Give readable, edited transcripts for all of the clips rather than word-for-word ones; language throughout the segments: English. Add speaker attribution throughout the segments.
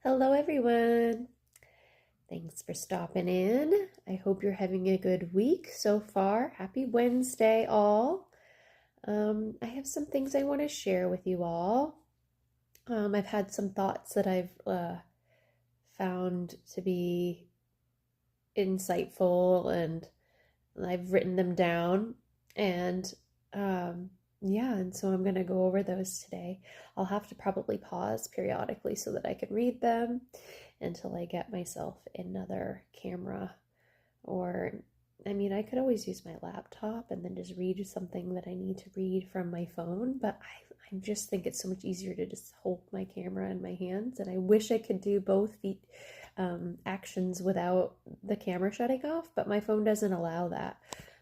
Speaker 1: Hello, everyone. Thanks for stopping in. I hope you're having a good week so far. Happy Wednesday, all. I have some things I want to share with you all. I've had some thoughts that I've found to be insightful, and I've written them down. And yeah, and so I'm going to go over those today. I'll have to probably pause periodically so that I can read them until I get myself another camera. Or, I mean, I could always use my laptop and then just read something that I need to read from my phone, but I just think it's so much easier to just hold my camera in my hands, and I wish I could do both feet actions without the camera shutting off, but my phone doesn't allow that.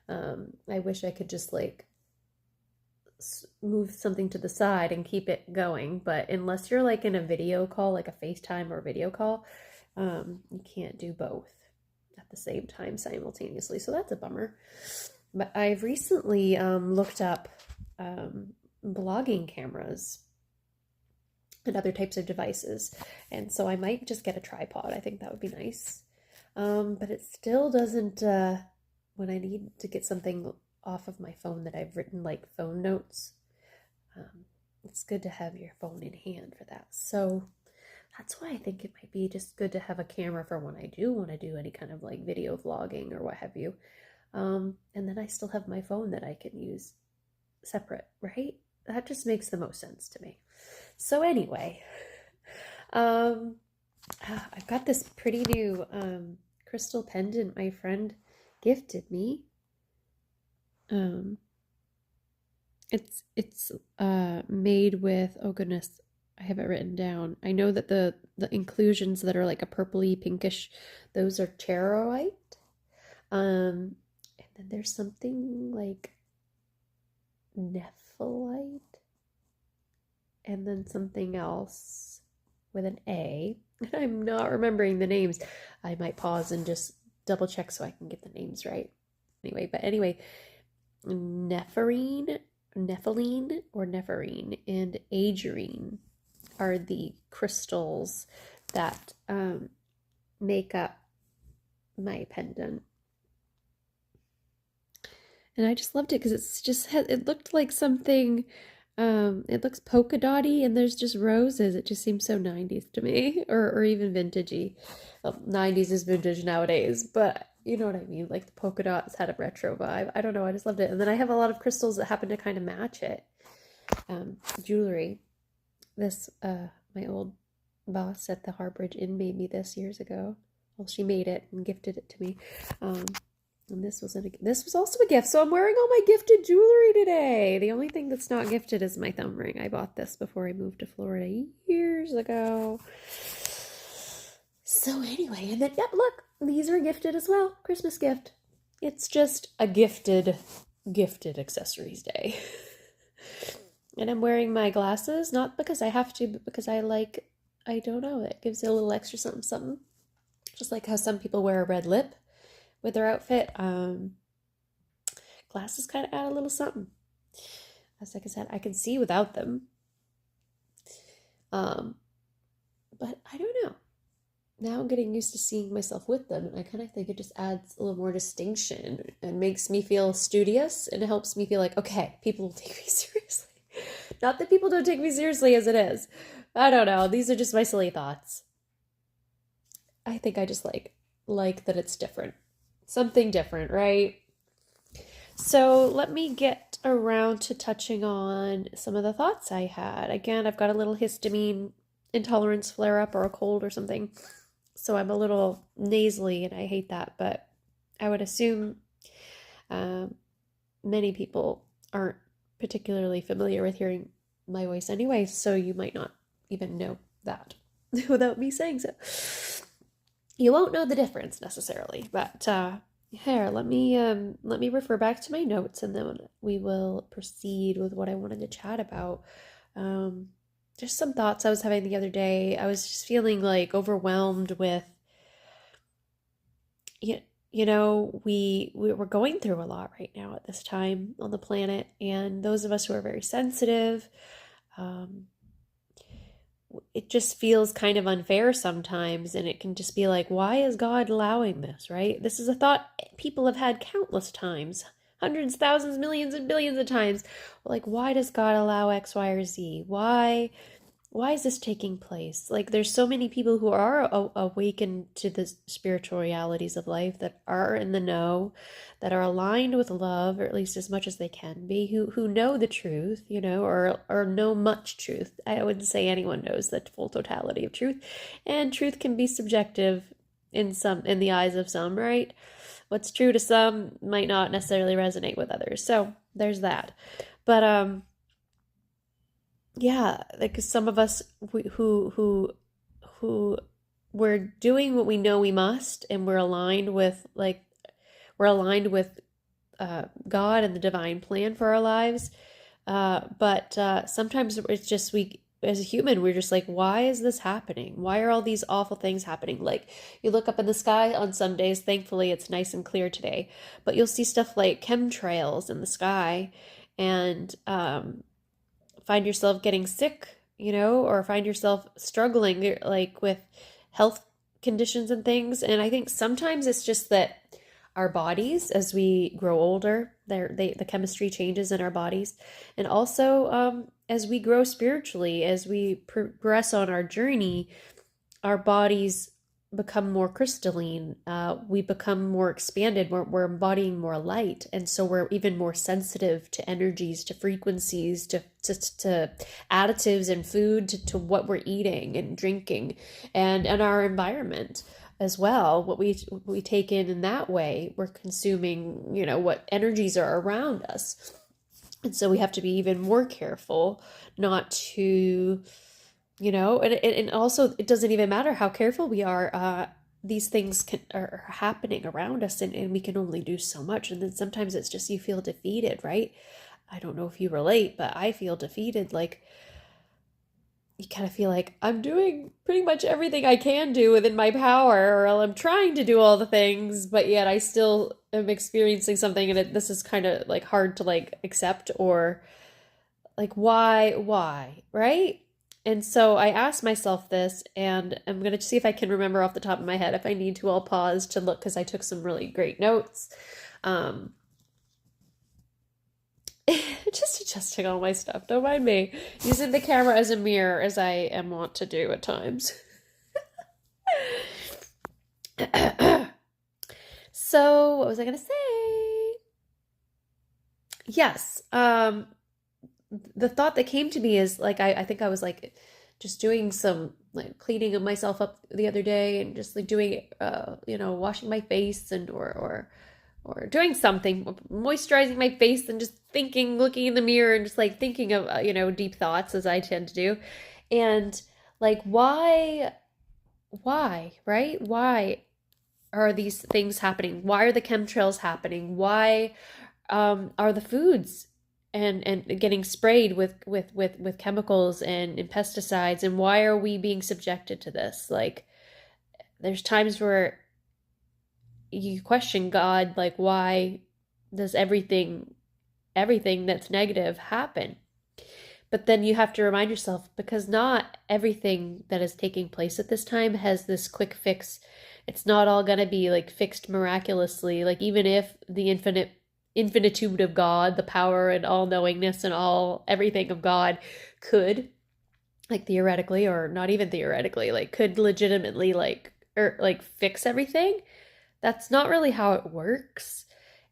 Speaker 1: I wish I could just like move something to the side and keep it going, but unless you're like in a video call, like a FaceTime or a video call, you can't do both at the same time simultaneously, so that's a bummer. But I've recently looked up blogging cameras and other types of devices, and so I might just get a tripod. I think that would be nice. But it still doesn't, when I need to get something off of my phone that I've written like phone notes, it's good to have your phone in hand for that. So that's why I think it might be just good to have a camera for when I do want to do any kind of like video vlogging or what have you. And then I still have my phone that I can use separate, right? That just makes the most sense to me. So anyway, I've got this pretty new crystal pendant my friend gifted me. It's made with, oh goodness, I have it written down. I know that the inclusions that are like a purpley pinkish, those are charoite. And then there's something like nephelite, and then something else with an A. I'm not remembering the names. I might pause and just double check so I can get the names right. Anyway, nephrine and agerine are the crystals that make up my pendant. And I just loved it because it's just, it looked like something, it looks polka dotty and there's just roses. It just seems so 90s to me, or even vintagey. Well, 90s is vintage nowadays, but you know what I mean? Like the polka dots had a retro vibe. I don't know, I just loved it. And then I have a lot of crystals that happen to kind of match it. Jewelry. This, my old boss at the Harbridge Inn made me this years ago. Well, she made it and gifted it to me. And this was also a gift. So I'm wearing all my gifted jewelry today. The only thing that's not gifted is my thumb ring. I bought this before I moved to Florida years ago. So anyway, and then, yep, look, these are gifted as well. Christmas gift. It's just a gifted accessories day. And I'm wearing my glasses, not because I have to, but because I don't know, it gives it a little extra something. Just like how some people wear a red lip with their outfit. Glasses kind of add a little something. As like I said, I can see without them. But I don't know. Now I'm getting used to seeing myself with them, and I kind of think it just adds a little more distinction and makes me feel studious, and it helps me feel like, okay, people will take me seriously. Not that people don't take me seriously as it is. I don't know. These are just my silly thoughts. I think I just like that it's different. Something different, right? So let me get around to touching on some of the thoughts I had. Again, I've got a little histamine intolerance flare up or a cold or something. So I'm a little nasally and I hate that, but I would assume many people aren't particularly familiar with hearing my voice anyway, so you might not even know that without me saying so. You won't know the difference necessarily, but here, let me refer back to my notes, and then we will proceed with what I wanted to chat about. Just some thoughts I was having the other day. I was just feeling like overwhelmed with, we're going through a lot right now at this time on the planet, and those of us who are very sensitive, it just feels kind of unfair sometimes, and it can just be like, why is God allowing this, right? This is a thought people have had countless times, hundreds, thousands, millions, and billions of times. Like, why does God allow X, Y, or Z? Why is this taking place? Like, there's so many people who are awakened to the spiritual realities of life, that are in the know, that are aligned with love, or at least as much as they can be, who know the truth, or know much truth. I wouldn't say anyone knows the full totality of truth, and truth can be subjective in the eyes of some, right? What's true to some might not necessarily resonate with others. So there's that. But yeah, like some of us who we're doing what we know we must, and we're aligned with God and the divine plan for our lives. But sometimes it's just, we as a human, we're just like, why is this happening? Why are all these awful things happening? Like, you look up in the sky on some days, thankfully it's nice and clear today, but you'll see stuff like chemtrails in the sky, and find yourself getting sick, or find yourself struggling like with health conditions and things. And I think sometimes it's just that our bodies, as we grow older, the chemistry changes in our bodies, and also as we grow spiritually, as we progress on our journey, our bodies become more crystalline. We become more expanded. We're embodying more light, and so we're even more sensitive to energies, to frequencies, to additives in food, to what we're eating and drinking, and our environment as well. What we take in that way, we're consuming. What energies are around us, and so we have to be even more careful not to. And also, it doesn't even matter how careful we are. These things are happening around us, and we can only do so much. And then sometimes it's just, you feel defeated, right? I don't know if you relate, but I feel defeated. Like, you kind of feel like I'm doing pretty much everything I can do within my power, or I'm trying to do all the things, but yet I still am experiencing something, and this is kind of like hard to like accept, or like, why, right? And so I asked myself this, and I'm going to see if I can remember off the top of my head. If I need to, I'll pause to look, because I took some really great notes. Just adjusting all my stuff. Don't mind me. Using the camera as a mirror, as I am wont to do at times. So, what was I going to say? Yes. The thought that came to me is like, I think I was like just doing some like cleaning of myself up the other day, and just like doing washing my face, and or doing something, moisturizing my face, and just thinking, looking in the mirror, and just like thinking of deep thoughts, as I tend to do. And like, why, right? Why are these things happening? Why are the chemtrails happening? Why are the foods and getting sprayed with chemicals and pesticides? And why are we being subjected to this? Like, there's times where you question God, like, why does everything that's negative happen? But then you have to remind yourself, because not everything that is taking place at this time has this quick fix. It's not all going to be like fixed miraculously. Like, even if the infinitude of God, the power and all knowingness and all everything of God could, like, theoretically, or not even theoretically, like, could legitimately like fix everything, that's not really how it works.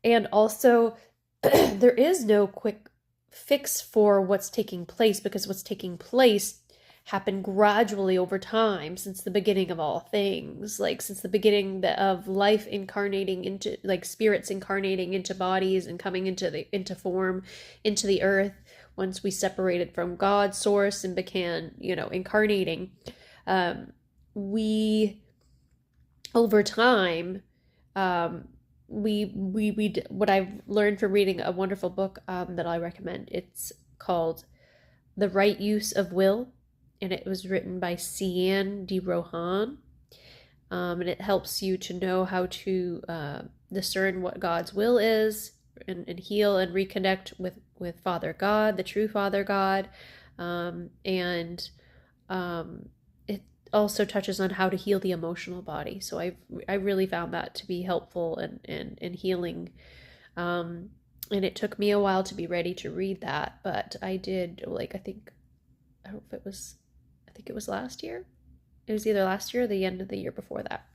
Speaker 1: And also, there is no quick fix for what's taking place, because what's taking place happened gradually over time, since the beginning of all things, like since the beginning of life incarnating into, like, spirits incarnating into bodies and coming into form, into the earth, once we separated from God's source and began incarnating. We, over time, what I've learned from reading a wonderful book that I recommend. It's called The Right Use of Will, and it was written by Cian de Rohan. And it helps you to know how to discern what God's will is, and heal and reconnect with Father God, the true Father God. And it also touches on how to heal the emotional body. So I really found that to be helpful and healing. And it took me a while to be ready to read that, but I did, like, I don't know if it was, I think it was last year. It was either last year or the end of the year before that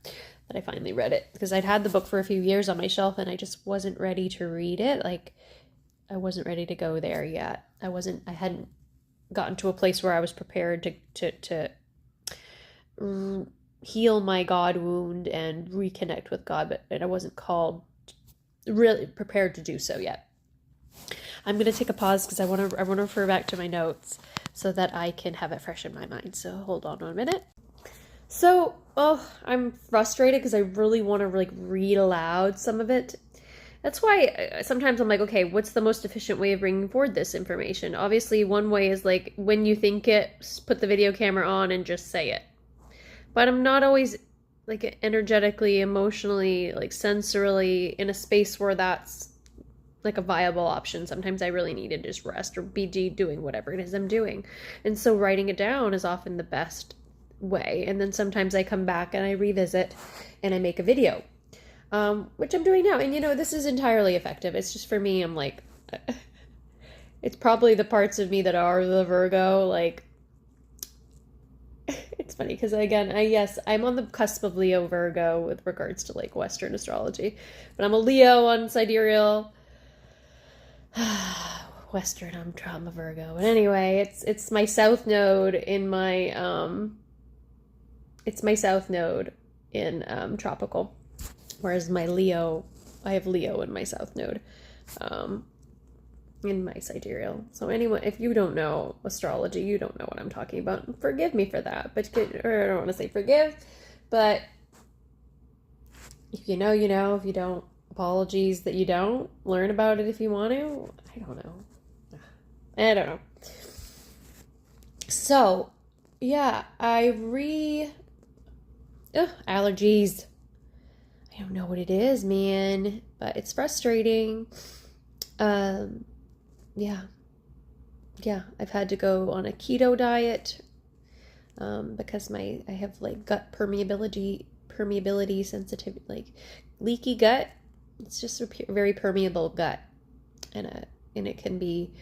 Speaker 1: I finally read it, because I'd had the book for a few years on my shelf and I just wasn't ready to read it. Like, I wasn't ready to go there yet. I hadn't gotten to a place where I was prepared to heal my God wound and reconnect with God, but I wasn't called, really prepared to do so yet. I'm going to take a pause because I want to refer back to my notes so that I can have it fresh in my mind. So hold on 1 minute. So, I'm frustrated because I really want to like read aloud some of it. That's why sometimes I'm like, okay, what's the most efficient way of bringing forward this information? Obviously, one way is like, when you think it, put the video camera on and just say it. But I'm not always like energetically, emotionally, like sensorily in a space where that's like a viable option. Sometimes I really need to just rest or be doing whatever it is I'm doing. And so writing it down is often the best way. And then sometimes I come back and I revisit and I make a video, which I'm doing now. And this is entirely effective. It's just, for me, I'm like, it's probably the parts of me that are the Virgo, like, it's funny because, again, I'm on the cusp of Leo Virgo with regards to like Western astrology, but I'm a Leo on sidereal. Western, I'm a Virgo. But anyway, it's my south node in my it's my south node in tropical, whereas my Leo, I have Leo in my south node in my sidereal. So anyone, if you don't know astrology, you don't know what I'm talking about. Forgive me for that, or I don't want to say forgive, but if you know, you know. If you don't, apologies that you don't. Learn about it if you want to. I don't know. So, yeah, allergies. I don't know what it is, man, but it's frustrating. Yeah, I've had to go on a keto diet because I have like gut permeability sensitivity, like leaky gut. It's just a very permeable gut, and it can be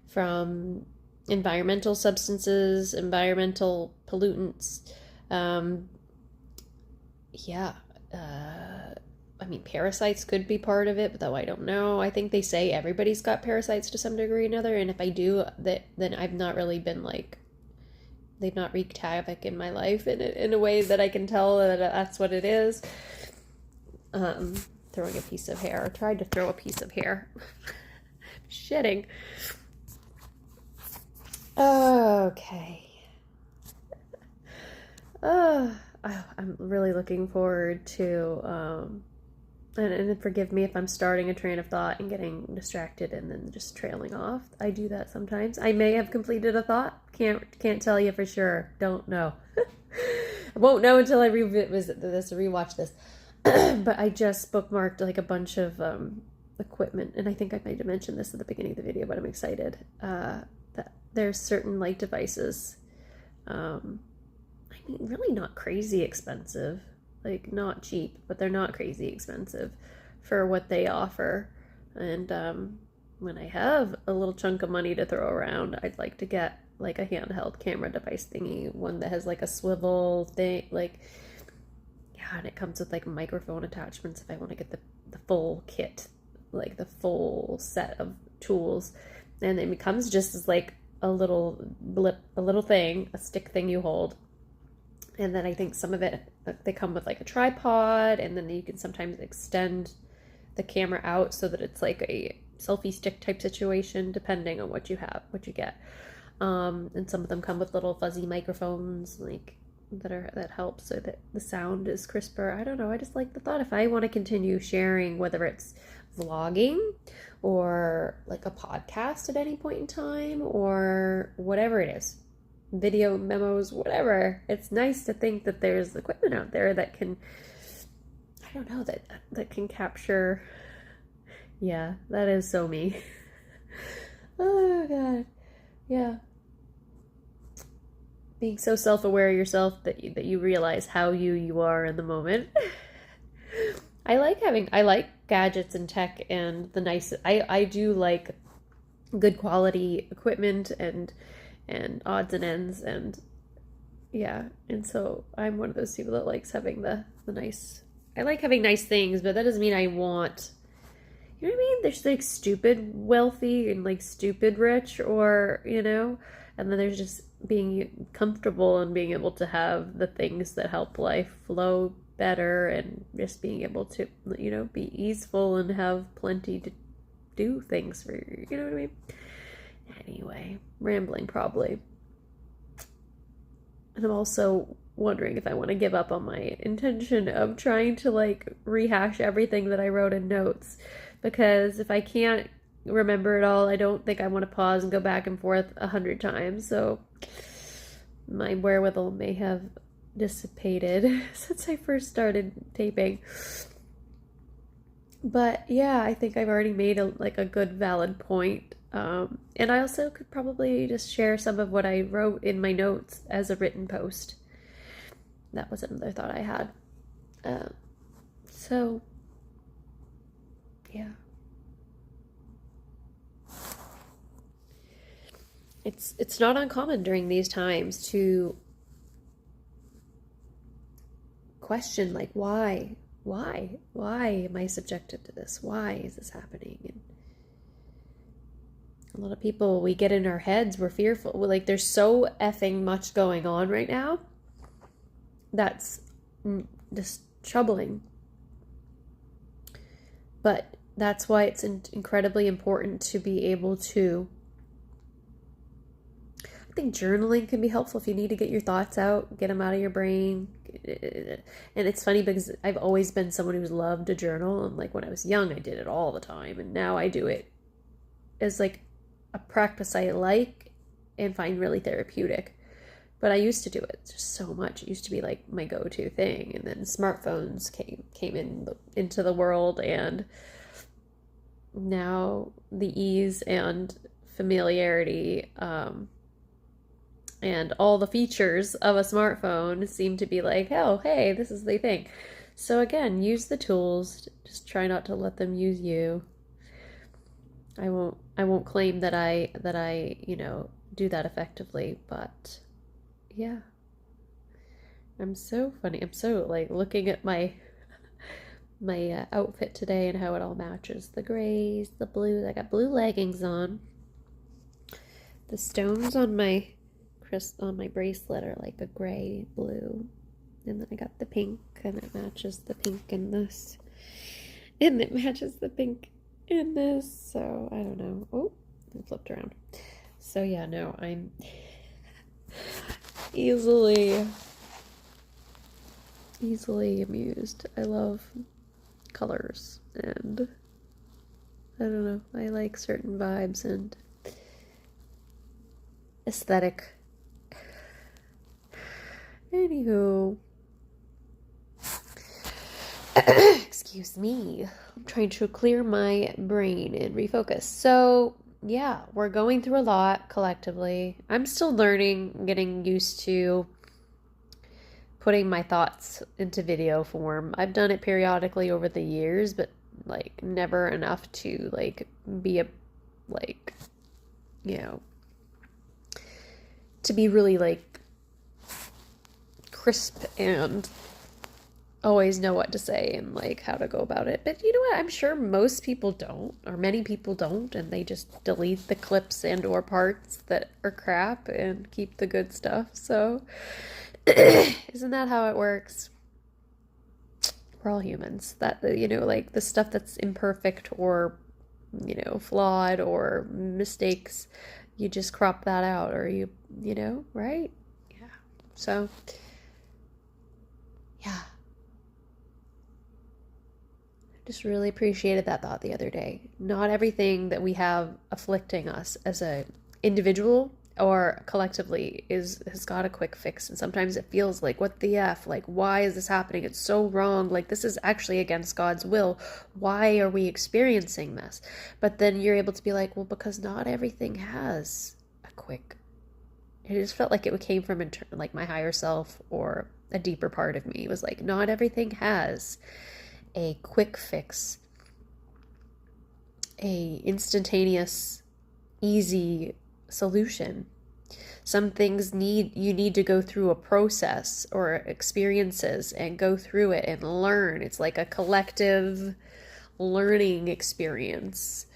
Speaker 1: from environmental substances, environmental pollutants. I mean, parasites could be part of it, but though I don't know. I think they say everybody's got parasites to some degree or another, and if I do, then I've not really been like, they've not wreaked havoc in my life in a way that I can tell that that's what it is. Throwing a piece of hair. I tried to throw a piece of hair. Shitting. Okay. I'm really looking forward to, and forgive me if I'm starting a train of thought and getting distracted and then just trailing off. I do that sometimes. I may have completed a thought. Can't tell you for sure. Don't know. I won't know until I rewatch this. But I just bookmarked like a bunch of equipment, and I think I might have mentioned this at the beginning of the video, but I'm excited that there's certain light devices. I mean, really not crazy expensive, like not cheap, but they're not crazy expensive for what they offer. And when I have a little chunk of money to throw around, I'd like to get like a handheld camera device thingy, one that has like a swivel thing, like, yeah, and it comes with like microphone attachments if I want to get the full kit, like the full set of tools. And it becomes just as like a little thing, a stick thing you hold. And then I think some of it, they come with like a tripod, and then you can sometimes extend the camera out so that it's like a selfie stick type situation, depending on what you get. And some of them come with little fuzzy microphones, like that help so that the sound is crisper. I don't know. I just like the thought, if I want to continue sharing, whether it's vlogging or like a podcast at any point in time or whatever it is, video memos, whatever. It's nice to think that there's equipment out there that can, I don't know, that can capture. Yeah, that is so me. Oh God. Yeah. being so self-aware of yourself that you realize how you are in the moment. I like gadgets and tech and the nice I do like good quality equipment and odds and ends, and yeah, and so I'm one of those people that likes having the nice. I like having nice things, but that doesn't mean I want. You know what I mean? There's like stupid wealthy and like stupid rich, or and then there's just being comfortable and being able to have the things that help life flow better, and just being able to be easeful and have plenty to do things for you know what I mean? Anyway, rambling probably. And I'm also wondering if I want to give up on my intention of trying to like rehash everything that I wrote in notes, because if I can't remember it all, I don't think I want to pause and go back and forth 100 times. So my wherewithal may have dissipated since I first started taping. But yeah, I think I've already made a good valid point. And I also could probably just share some of what I wrote in my notes as a written post. That was another thought I had. So, yeah. It's not uncommon during these times to question, like, why am I subjected to this? Why is this happening? And a lot of people, we get in our heads, we're fearful. We're like, there's so effing much going on right now that's just troubling. But that's why it's incredibly important to be able to, I think journaling can be helpful if you need to get your thoughts out, get them out of your brain. And it's funny because I've always been someone who's loved to journal, and like when I was young I did it all the time, and now I do it as like a practice I like and find really therapeutic. But I used to do it just so much. It used to be like my go-to thing, and then smartphones came into the world, and now the ease and familiarity and all the features of a smartphone seem to be like, oh, hey, this is the thing. So again, use the tools. Just try not to let them use you. I won't claim that I do that effectively, but yeah. I'm so funny. I'm so like looking at my outfit today and how it all matches. The grays, the blues. I got blue leggings on. The stones on my bracelet are like a gray blue. And then I got the pink, and it matches the pink in this. And it matches the pink in this. So I don't know. Oh, it flipped around. So yeah, no, I'm easily amused. I love colors, and I don't know, I like certain vibes and aesthetic. Anywho, excuse me, I'm trying to clear my brain and refocus. So yeah, we're going through a lot collectively. I'm still learning, getting used to putting my thoughts into video form. I've done it periodically over the years, but like never enough to like be a like to be really like crisp and always know what to say and like how to go about it. But you know what? I'm sure most people don't, or many people don't, and they just delete the clips and or parts that are crap and keep the good stuff. So isn't that how it works? We're all humans. That like the stuff that's imperfect or flawed or mistakes, you just crop that out, or right? Yeah. So yeah. Just really appreciated that thought the other day. Not everything that we have afflicting us as a individual or collectively has got a quick fix. And sometimes it feels like, what the F? Like, why is this happening? It's so wrong. Like, this is actually against God's will. Why are we experiencing this? But then you're able to be like, well, because not everything has a quick it just felt like it came from like my higher self or a deeper part of me. It was like, not everything has a quick fix, a instantaneous, easy solution. Some things you need to go through a process or experiences and go through it and learn. It's like a collective learning experience.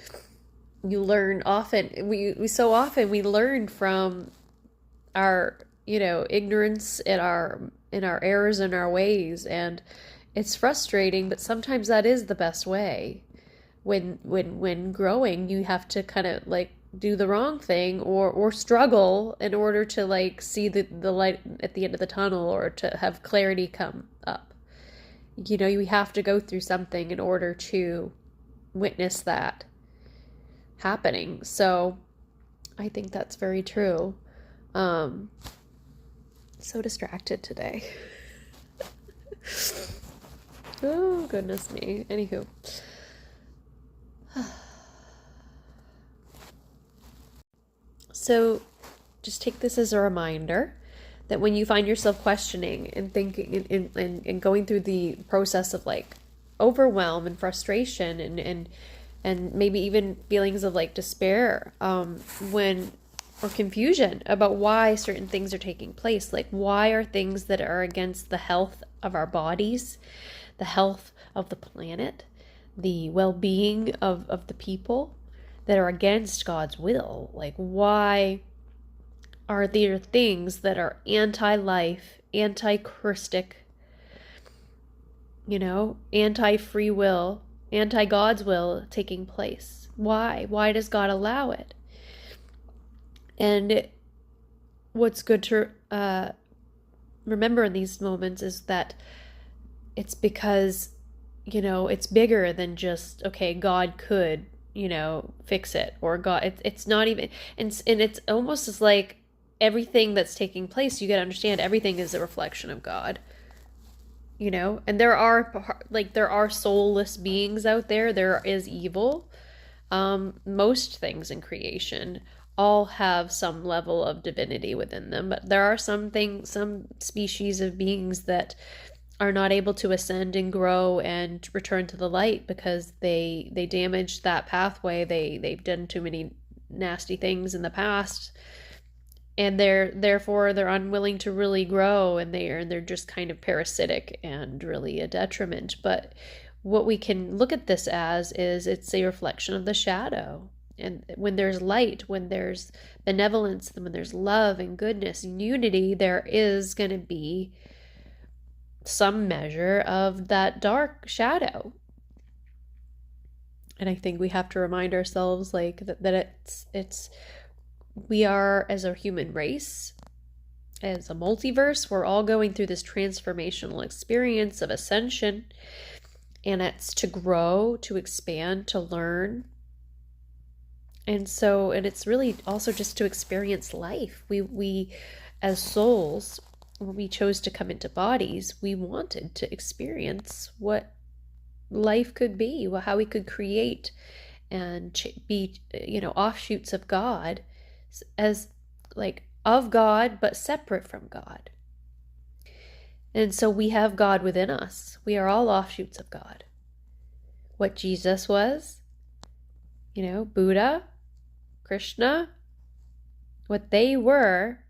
Speaker 1: You learn often, we so often we learn from our, ignorance in our errors and our ways, and it's frustrating, but sometimes that is the best way. When growing, you have to kind of like do the wrong thing or struggle in order to like see the light at the end of the tunnel, or to have clarity come up. You have to go through something in order to witness that happening. So I think that's very true. So distracted today. Oh, goodness me. Anywho. So just take this as a reminder that when you find yourself questioning and thinking and going through the process of like overwhelm and frustration and maybe even feelings of like despair, or confusion about why certain things are taking place, like why are things that are against the health of our bodies, the health of the planet, the well-being of the people, that are against God's will. Like, why are there things that are anti-life, anti-Christic, anti-free will, anti-God's will taking place? Why? Why does God allow it? And what's good to remember in these moments is that it's because, it's bigger than just, okay, God could, fix it, or God, it's not even, and it's almost as like everything that's taking place, you got to understand everything is a reflection of God, and there are soulless beings out there. There is evil. Most things in creation all have some level of divinity within them, but there are some species of beings that are not able to ascend and grow and return to the light because they damaged that pathway. They've done too many nasty things in the past, and therefore they're unwilling to really grow, and they're just kind of parasitic and really a detriment. But what we can look at this as is it's a reflection of the shadow. And when there's light, when there's benevolence, when there's love and goodness and unity, there is going to be some measure of that dark shadow. And I think we have to remind ourselves like that it's we are, as a human race, as a multiverse, we're all going through this transformational experience of ascension, and it's to grow, to expand, to learn. And it's really also just to experience life. We as souls, when we chose to come into bodies, we wanted to experience what life could be, how we could create and be, offshoots of God, as like of God, but separate from God. And so we have God within us. We are all offshoots of God. What Jesus was, Buddha, Krishna, what they were,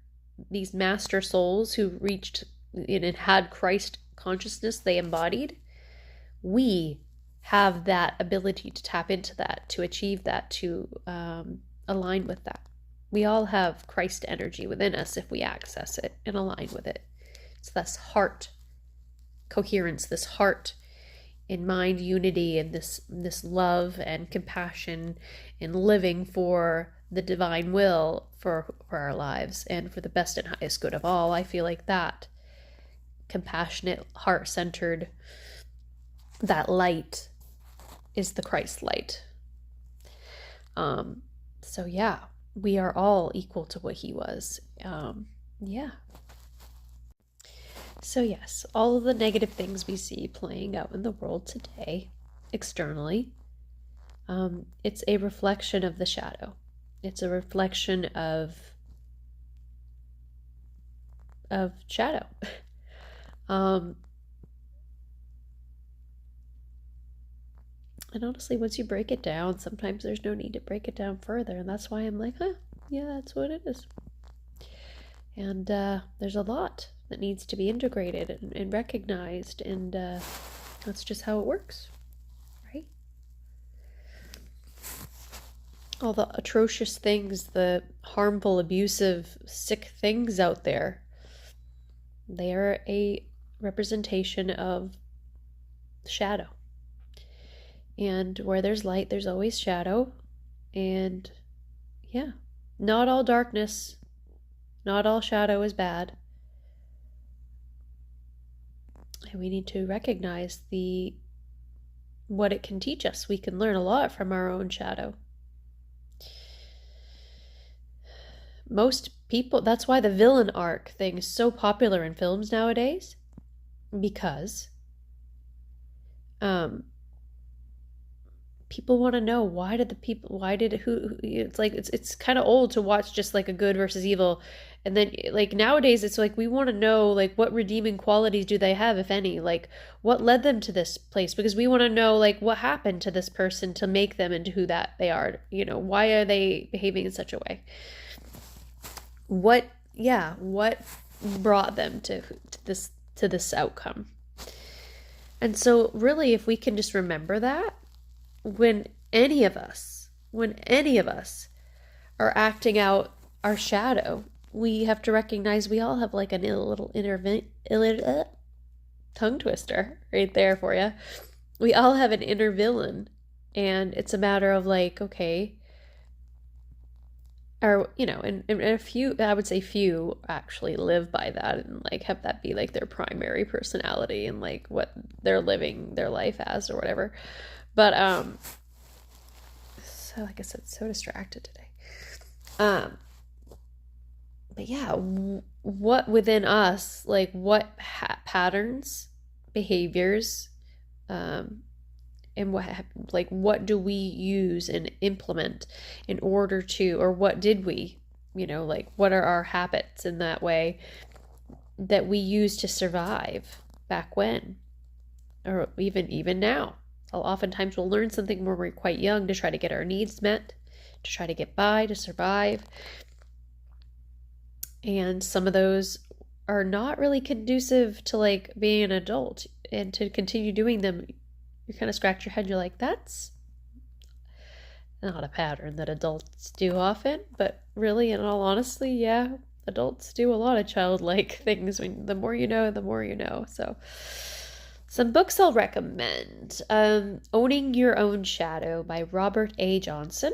Speaker 1: these master souls who reached and had Christ consciousness they embodied, we have that ability to tap into that, to achieve that, to align with that. We all have Christ energy within us if we access it and align with it. It's this heart coherence, this heart in mind unity, and this love and compassion and living for the divine will for our lives and for the best and highest good of all. I feel like that compassionate, heart-centered, that light is the Christ light. So yeah, we are all equal to what he was. Yeah. So yes, all of the negative things we see playing out in the world today, externally, it's a reflection of the shadow. It's a reflection of of shadow. And honestly, once you break it down, sometimes there's no need to break it down further. And that's why I'm like, yeah, that's what it is. And there's a lot that needs to be integrated and recognized. And that's just how it works, right? All the atrocious things, the harmful, abusive, sick things out there, they are a representation of shadow. And where there's light, there's always shadow. And yeah, not all darkness, not all shadow is bad. And we need to recognize what it can teach us. We can learn a lot from our own shadow. Most people, that's why the villain arc thing is so popular in films nowadays, because people want to know it's like it's kind of old to watch just like a good versus evil, and then like nowadays it's like we want to know like what redeeming qualities do they have, if any, like what led them to this place, because we want to know like what happened to this person to make them into who that they are, why are they behaving in such a way, what brought them to this outcome. And so really, if we can just remember that when any of us are acting out our shadow, we have to recognize we all have like a little inner tongue twister right there for you. We all have an inner villain, and it's a matter of like, okay, or and a few, I would say few actually live by that and like have that be like their primary personality and like what they're living their life as or whatever. But so like I said, so distracted today. But yeah, what within us, like what patterns, behaviors, and what do we use and implement in order to, or what did we, like what are our habits in that way that we use to survive back when, or even now. Oftentimes we'll learn something when we're quite young to try to get our needs met, to try to get by, to survive. And some of those are not really conducive to like being an adult, and to continue doing them, you kind of scratch your head. You're like, that's not a pattern that adults do often. But really, in all honesty, yeah, adults do a lot of childlike things. The more you know, the more you know. So some books I'll recommend. Owning Your Own Shadow by Robert A. Johnson.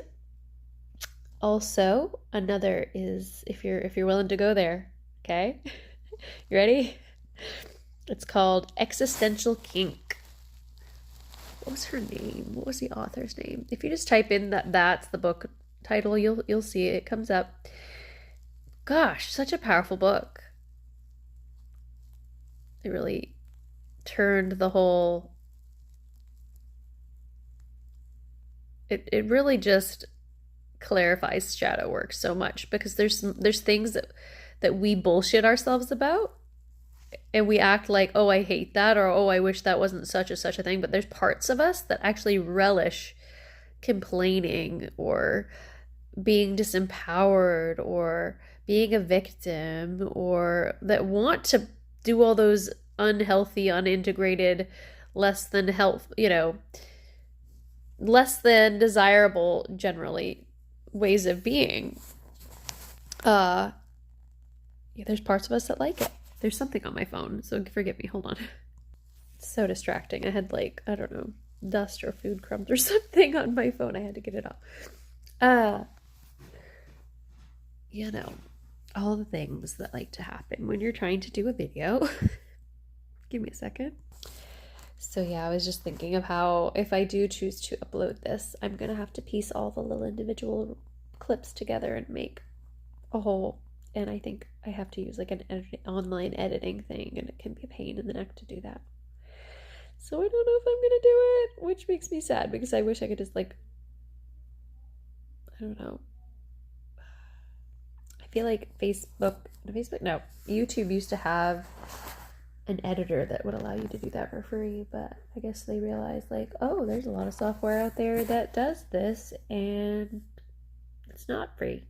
Speaker 1: Also, another is, if you're willing to go there, okay? You ready? It's called Existential Kink. What was her name? What was the author's name? If you just type in that's the book title, you'll see it. It comes up. Gosh, such a powerful book. It really turned the whole... It really just clarifies shadow work so much, because there's things that we bullshit ourselves about, and we act like, oh, I hate that, or oh, I wish that wasn't such a thing. But there's parts of us that actually relish complaining or being disempowered or being a victim, or that want to do all those unhealthy, unintegrated, less than desirable generally ways of being. Yeah, there's parts of us that like it. There's something on my phone, so forgive me. Hold on. It's so distracting. I had like, I don't know, dust or food crumbs or something on my phone. I had to get it off. All the things that like to happen when you're trying to do a video. Give me a second. So yeah, I was just thinking of how if I do choose to upload this, I'm gonna have to piece all the little individual clips together and make a whole. And I think I have to use like an online editing thing, and it can be a pain in the neck to do that. So I don't know if I'm gonna do it, which makes me sad, because I wish I could just like, I don't know. I feel like no, YouTube used to have an editor that would allow you to do that for free, but I guess they realized like, oh, there's a lot of software out there that does this and it's not free.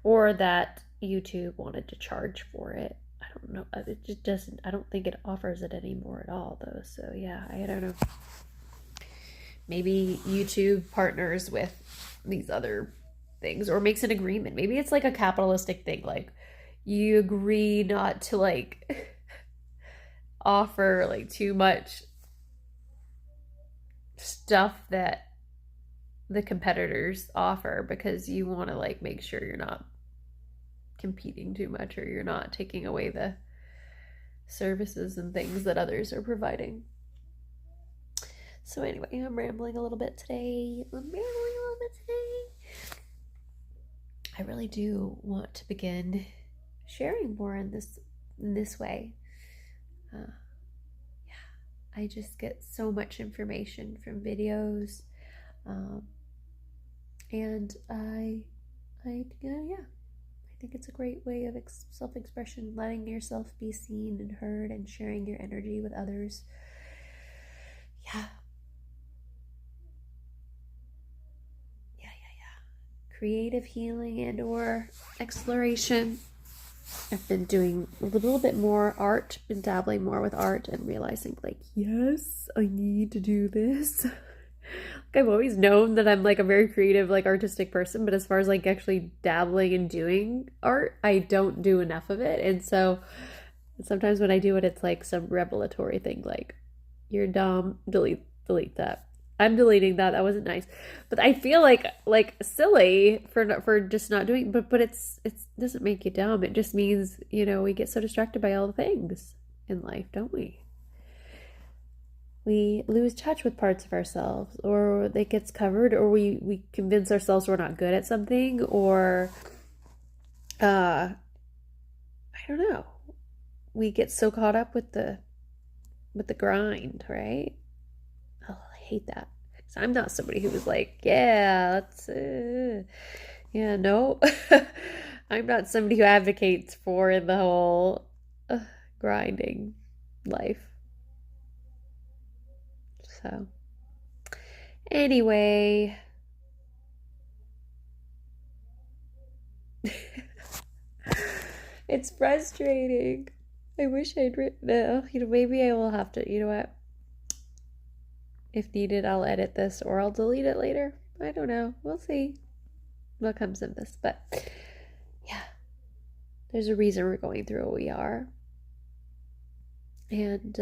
Speaker 1: Or that YouTube wanted to charge for it. I don't know. It just doesn't, I don't think it offers it anymore at all though. So yeah, I don't know. Maybe YouTube partners with these other things or makes an agreement. Maybe it's like a capitalistic thing. Like you agree not to like offer like too much stuff that the competitors offer because you want to like make sure you're not competing too much or you're not taking away the services and things that others are providing. So anyway, I'm rambling a little bit today. I really do want to begin sharing more in this way. Yeah, I just get so much information from videos, and I think it's a great way of self-expression, letting yourself be seen and heard, and sharing your energy with others. Yeah. Creative healing and or exploration. I've been doing a little bit more art, been dabbling more with art and realizing like, yes, I need to do this. Like I've always known that I'm like a very creative, like artistic person, but as far as like actually dabbling and doing art, I don't do enough of it. And so sometimes when I do it, it's like some revelatory thing, like you're dumb, delete that. I'm deleting that. That wasn't nice. But I feel like silly for just not doing, but it doesn't make you dumb. It just means, we get so distracted by all the things in life, don't we? We lose touch with parts of ourselves, or it gets covered, or we convince ourselves we're not good at something, or I don't know. We get so caught up with the grind, right? Oh, I hate that. So I'm not somebody who was like, yeah, let's, no. I'm not somebody who advocates for the whole grinding life. So, anyway. It's frustrating. I wish I'd written, maybe I will have to, what? If needed, I'll edit this or I'll delete it later. I don't know. We'll see what comes of this. But yeah, there's a reason we're going through what we are. And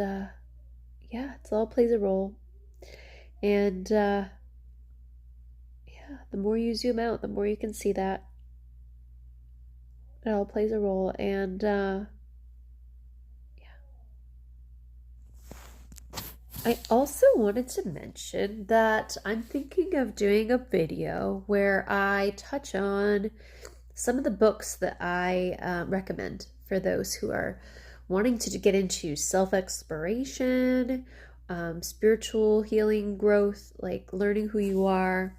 Speaker 1: yeah, it all plays a role. And yeah, the more you zoom out, the more you can see that. It all plays a role. And I also wanted to mention that I'm thinking of doing a video where I touch on some of the books that I recommend for those who are wanting to get into self-exploration, spiritual healing, growth, like learning who you are.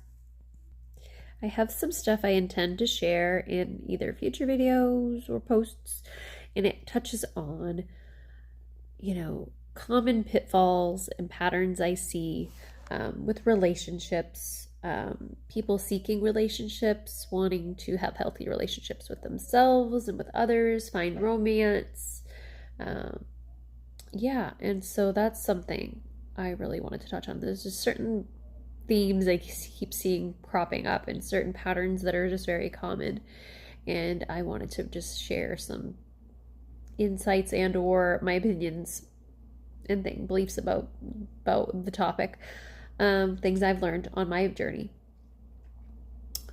Speaker 1: I have some stuff I intend to share in either future videos or posts, and it touches on, common pitfalls and patterns I see with relationships, people seeking relationships, wanting to have healthy relationships with themselves and with others, find romance. Yeah, and so that's something I really wanted to touch on. There's just certain themes I keep seeing cropping up and certain patterns that are just very common, and I wanted to just share some insights and or my opinions and beliefs about the topic, things I've learned on my journey.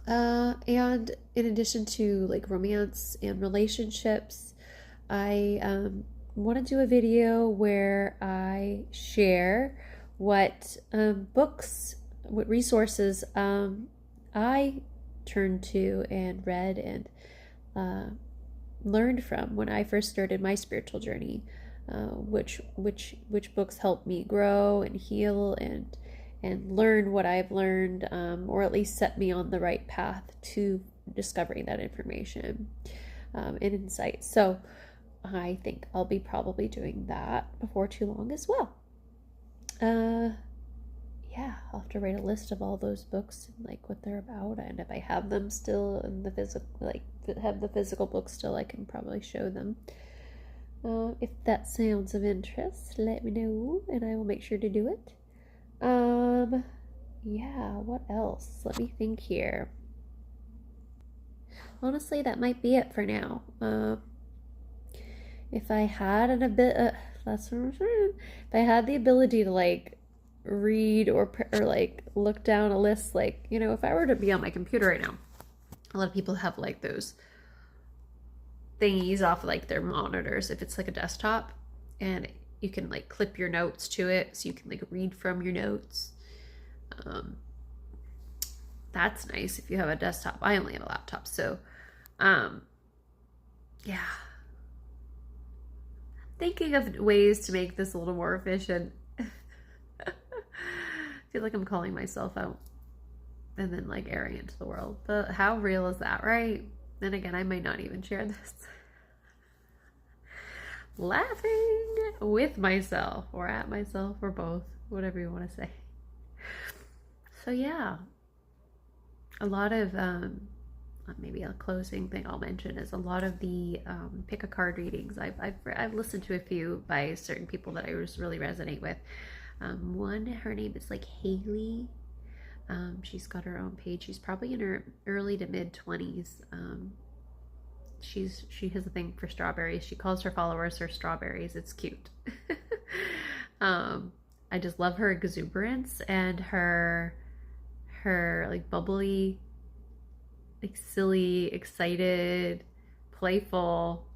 Speaker 1: And in addition to like romance and relationships, I want to do a video where I share what books, what resources I turned to and read and learned from when I first started my spiritual journey. Which books helped me grow and heal and learn what I've learned, or at least set me on the right path to discovering that information and insight. So I think I'll be probably doing that before too long as well. Yeah, I'll have to write a list of all those books and like what they're about, and if I have them still in the physical, like have the physical books still, I can probably show them. If that sounds of interest, let me know and I will make sure to do it. Yeah, what else? Let me think here. Honestly, that might be it for now. If I had that's what I'm saying. If I had the ability to like read or like look down a list, like, you know, if I were to be on my computer right now, a lot of people have like those thingies off like their monitors, if it's like a desktop, and you can like clip your notes to it so you can like read from your notes. That's nice if you have a desktop. I only have a laptop, so yeah, thinking of ways to make this a little more efficient. I feel like I'm calling myself out and then like airing it to the world, but how real is that, right? Then again, I might not even share this. Laughing with myself or at myself or both, whatever you want to say. So yeah, a lot of maybe a closing thing I'll mention is a lot of the pick a card readings. I've listened to a few by certain people that I really resonate with. One, her name is like Haley. She's got her own page. She's probably in her early to mid 20s. She has a thing for strawberries. She calls her followers her strawberries. It's cute. I just love her exuberance and her like bubbly, like silly, excited, playful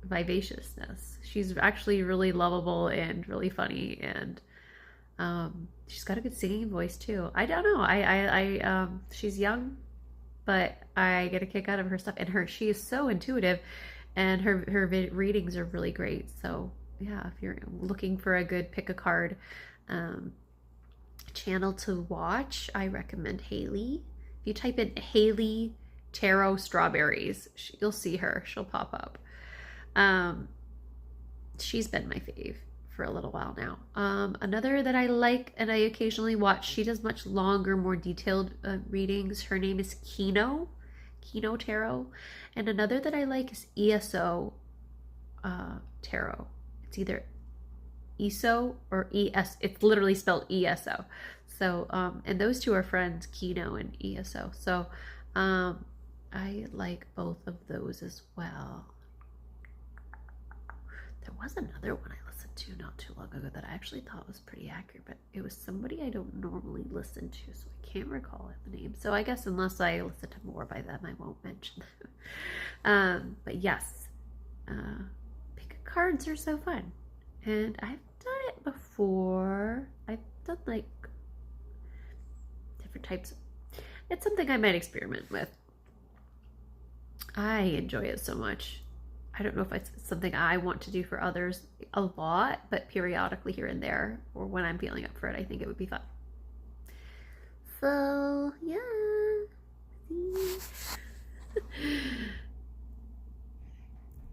Speaker 1: vivaciousness. She's actually really lovable and really funny, and she's got a good singing voice too. I don't know. She's young, but I get a kick out of her stuff, and she is so intuitive, and her readings are really great. So yeah, if you're looking for a good pick a card channel to watch, I recommend Haley. If you type in Haley Tarot Strawberries, you'll see her. She'll pop up. She's been my fave for a little while now. Another that I like and I occasionally watch, she does much longer, more detailed readings. Her name is Kino Tarot. And another that I like is ESO Tarot. It's either ESO or ES. It's literally spelled ESO. So, and those two are friends, Kino and ESO. So, I like both of those as well. There was another one I listened to not too long ago that I actually thought was pretty accurate, but it was somebody I don't normally listen to, so I can't recall the name. So I guess unless I listen to more by them, I won't mention them. But yes, pick cards are so fun, and I've done it before. I've done like different types. It's something I might experiment with. I enjoy it so much. I don't know if it's something I want to do for others a lot, but periodically here and there, or when I'm feeling up for it, I think it would be fun. So, yeah.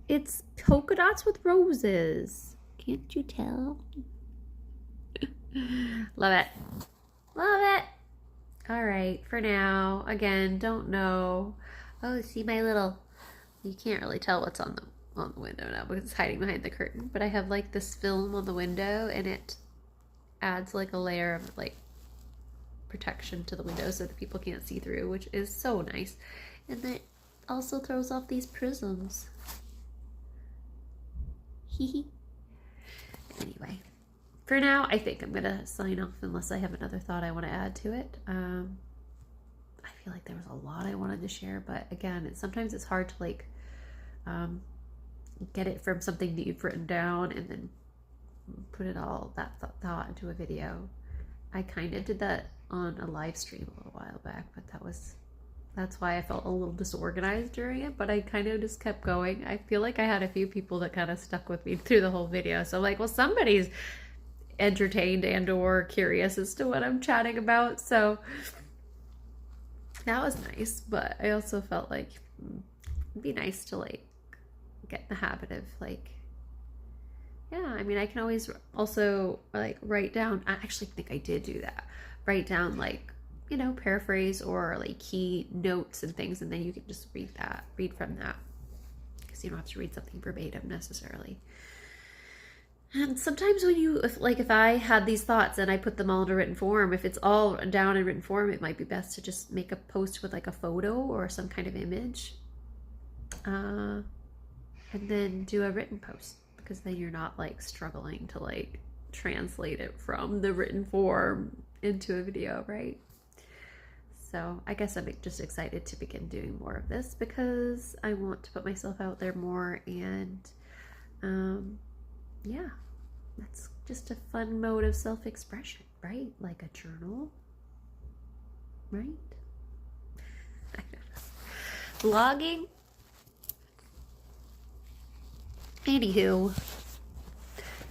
Speaker 1: It's polka dots with roses. Can't you tell? Love it. Love it. All right, for now, again, don't know. Oh, see my little... You can't really tell what's on the window now because it's hiding behind the curtain, but I have like this film on the window, and it adds like a layer of like protection to the window so that people can't see through, which is so nice. And it also throws off these prisms. Hee. Anyway, for now, I think I'm gonna sign off unless I have another thought I want to add to it. I feel like there was a lot I wanted to share, but again, sometimes it's hard to like get it from something that you've written down and then put it all that thought into a video. I kind of did that on a live stream a little while back, but that's why I felt a little disorganized during it, but I kind of just kept going. I feel like I had a few people that kind of stuck with me through the whole video, so I'm like, well, somebody's entertained and or curious as to what I'm chatting about. So that was nice, but I also felt like it'd be nice to like get in the habit of like, yeah, I mean, I can always also like write down. I actually think I did do that. Write down like, paraphrase or like key notes and things, and then you can just read from that, because you don't have to read something verbatim necessarily. And sometimes when if I had these thoughts and I put them all in a written form, if it's all down in written form, it might be best to just make a post with like a photo or some kind of image, and then do a written post, because then you're not like struggling to like translate it from the written form into a video, right? So I guess I'm just excited to begin doing more of this, because I want to put myself out there more, and yeah, that's just a fun mode of self-expression, right? Like a journal, right? Vlogging. Anywho,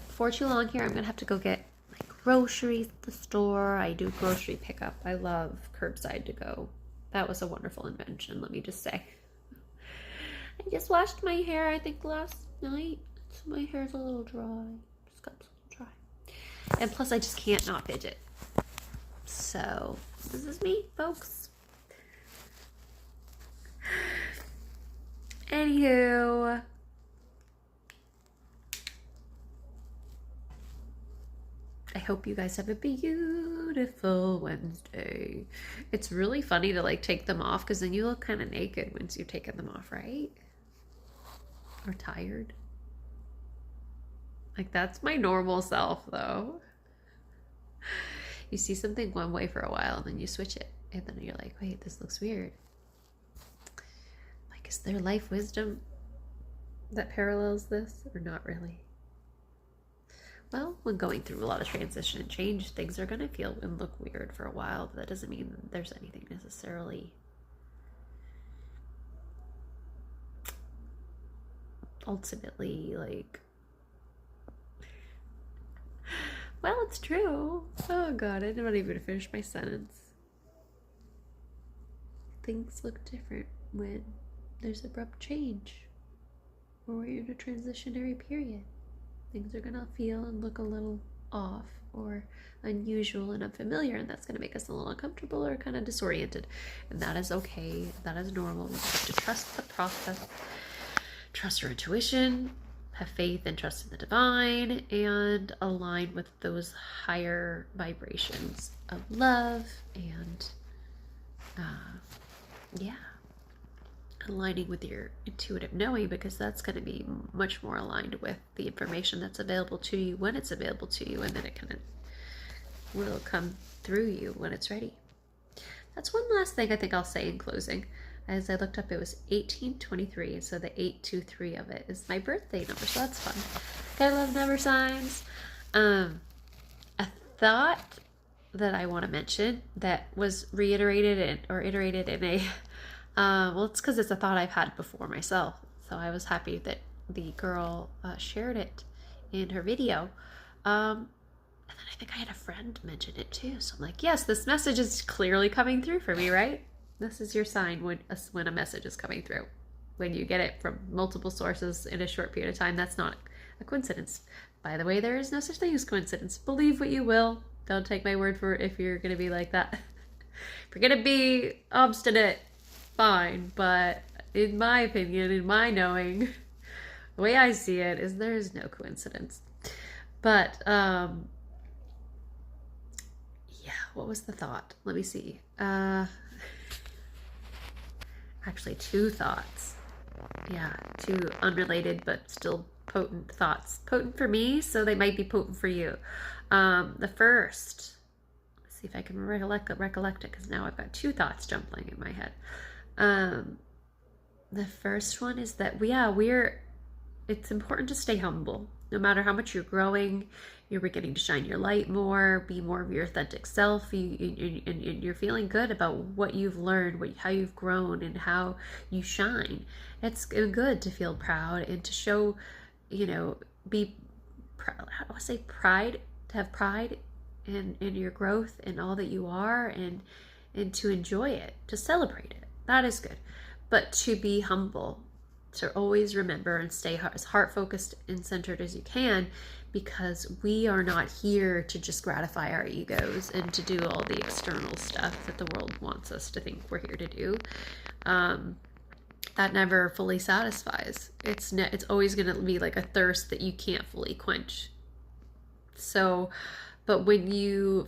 Speaker 1: before too long here, I'm gonna have to go get my groceries at the store. I do grocery pickup. I love curbside to go. That was a wonderful invention, let me just say. I just washed my hair, I think, last night. So my hair's a little dry. Just got a little dry. And plus I just can't not fidget. So this is me, folks. Anywho, I hope you guys have a beautiful Wednesday. It's really funny to like take them off, because then you look kind of naked once you've taken them off, right? Or tired. Like, that's my normal self, though. You see something one way for a while, and then you switch it, and then you're like, wait, this looks weird. Like, is there life wisdom that parallels this, or not really? Well, when going through a lot of transition and change, things are going to feel and look weird for a while, but that doesn't mean that there's anything necessarily ultimately like, well, it's true. Oh god, I didn't even finish my sentence. Things look different when there's abrupt change, or when you're in a transitionary period. Things are gonna feel and look a little off or unusual and unfamiliar, and that's gonna make us a little uncomfortable or kind of disoriented. And that is okay. That is normal. We have to trust the process, trust our intuition, have faith and trust in the divine, and align with those higher vibrations of love and yeah, aligning with your intuitive knowing, because that's going to be much more aligned with the information that's available to you when it's available to you, and then it kind of will come through you when it's ready. That's one last thing I think I'll say in closing. As I looked up, it was 1823, so the 823 of it is my birthday number, so that's fun. I love number signs. A thought that I want to mention that was reiterated or iterated in a well, it's because it's a thought I've had before myself, so I was happy that the girl shared it in her video. And then I think I had a friend mention it too, so I'm like, yes, this message is clearly coming through for me, right? This is your sign when a message is coming through. When you get it from multiple sources in a short period of time, that's not a coincidence. By the way, there is no such thing as coincidence. Believe what you will. Don't take my word for it if you're going to be like that. If you're going to be obstinate, fine. But in my opinion, in my knowing, the way I see it is there is no coincidence. But, yeah, what was the thought? Let me see. Actually, two thoughts. Yeah, two unrelated but still potent thoughts. Potent for me, so they might be potent for you. The first, let's see if I can recollect it, because now I've got two thoughts jumping in my head. The first one is that it's important to stay humble. No matter how much you're growing, you're beginning to shine your light more, be more of your authentic self. You're feeling good about what you've learned, how you've grown, and how you shine. It's good to feel proud and to show, be proud. How do I say pride? To have pride in your growth and all that you are, and and to enjoy it, to celebrate it. That is good. But to be humble, to always remember and stay as heart focused and centered as you can, because we are not here to just gratify our egos and to do all the external stuff that the world wants us to think we're here to do. That never fully satisfies. It's always going to be like a thirst that you can't fully quench. So, but when you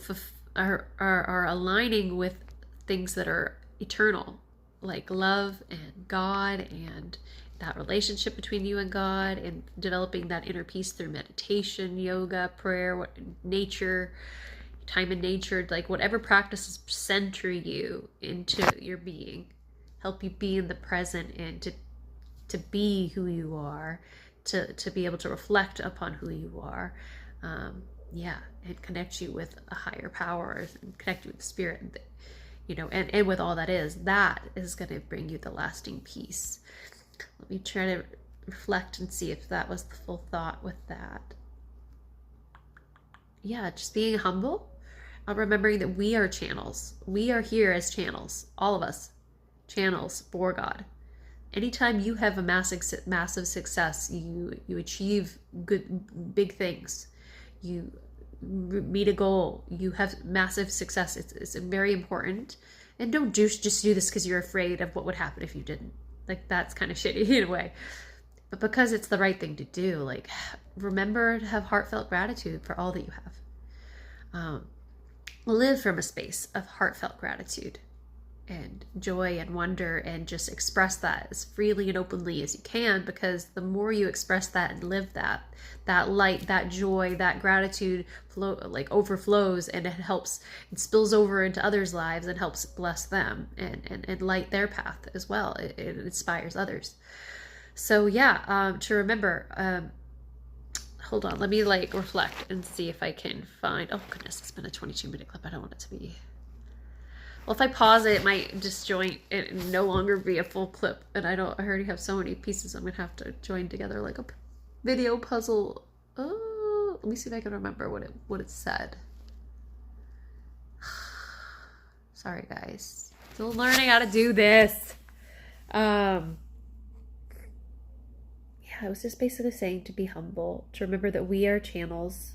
Speaker 1: are aligning with things that are eternal, like love and God and that relationship between you and God, and developing that inner peace through meditation, yoga, prayer, nature, time in nature, like whatever practices center you into your being, help you be in the present and to be who you are, to be able to reflect upon who you are. And connect you with a higher power and connect you with the spirit, and with all that is going to bring you the lasting peace. Let me try to reflect and see if that was the full thought with that. Yeah, just being humble, remembering that we are channels. We are here as channels, all of us, channels for God. Anytime you have a massive success, you achieve good, big things, you meet a goal, you have massive success. It's very important. And don't just do this because you're afraid of what would happen if you didn't. Like, that's kind of shitty in a way. But because it's the right thing to do, like, remember to have heartfelt gratitude for all that you have. Live from a space of heartfelt gratitude and joy and wonder, and just express that as freely and openly as you can, because the more you express that and live that light, that joy, that gratitude overflows, and it helps, it spills over into others' lives and helps bless them and light their path as well. It inspires others. So to remember, hold on, let me reflect and see if I can find, oh goodness, it's been a 22-minute clip. I don't want it to be. Well, if I pause it, it might disjoint and no longer be a full clip. And I already have so many pieces I'm going to have to join together like a video puzzle. Oh, let me see if I can remember what it said. Sorry, guys. Still learning how to do this. I was just basically saying to be humble, to remember that we are channels,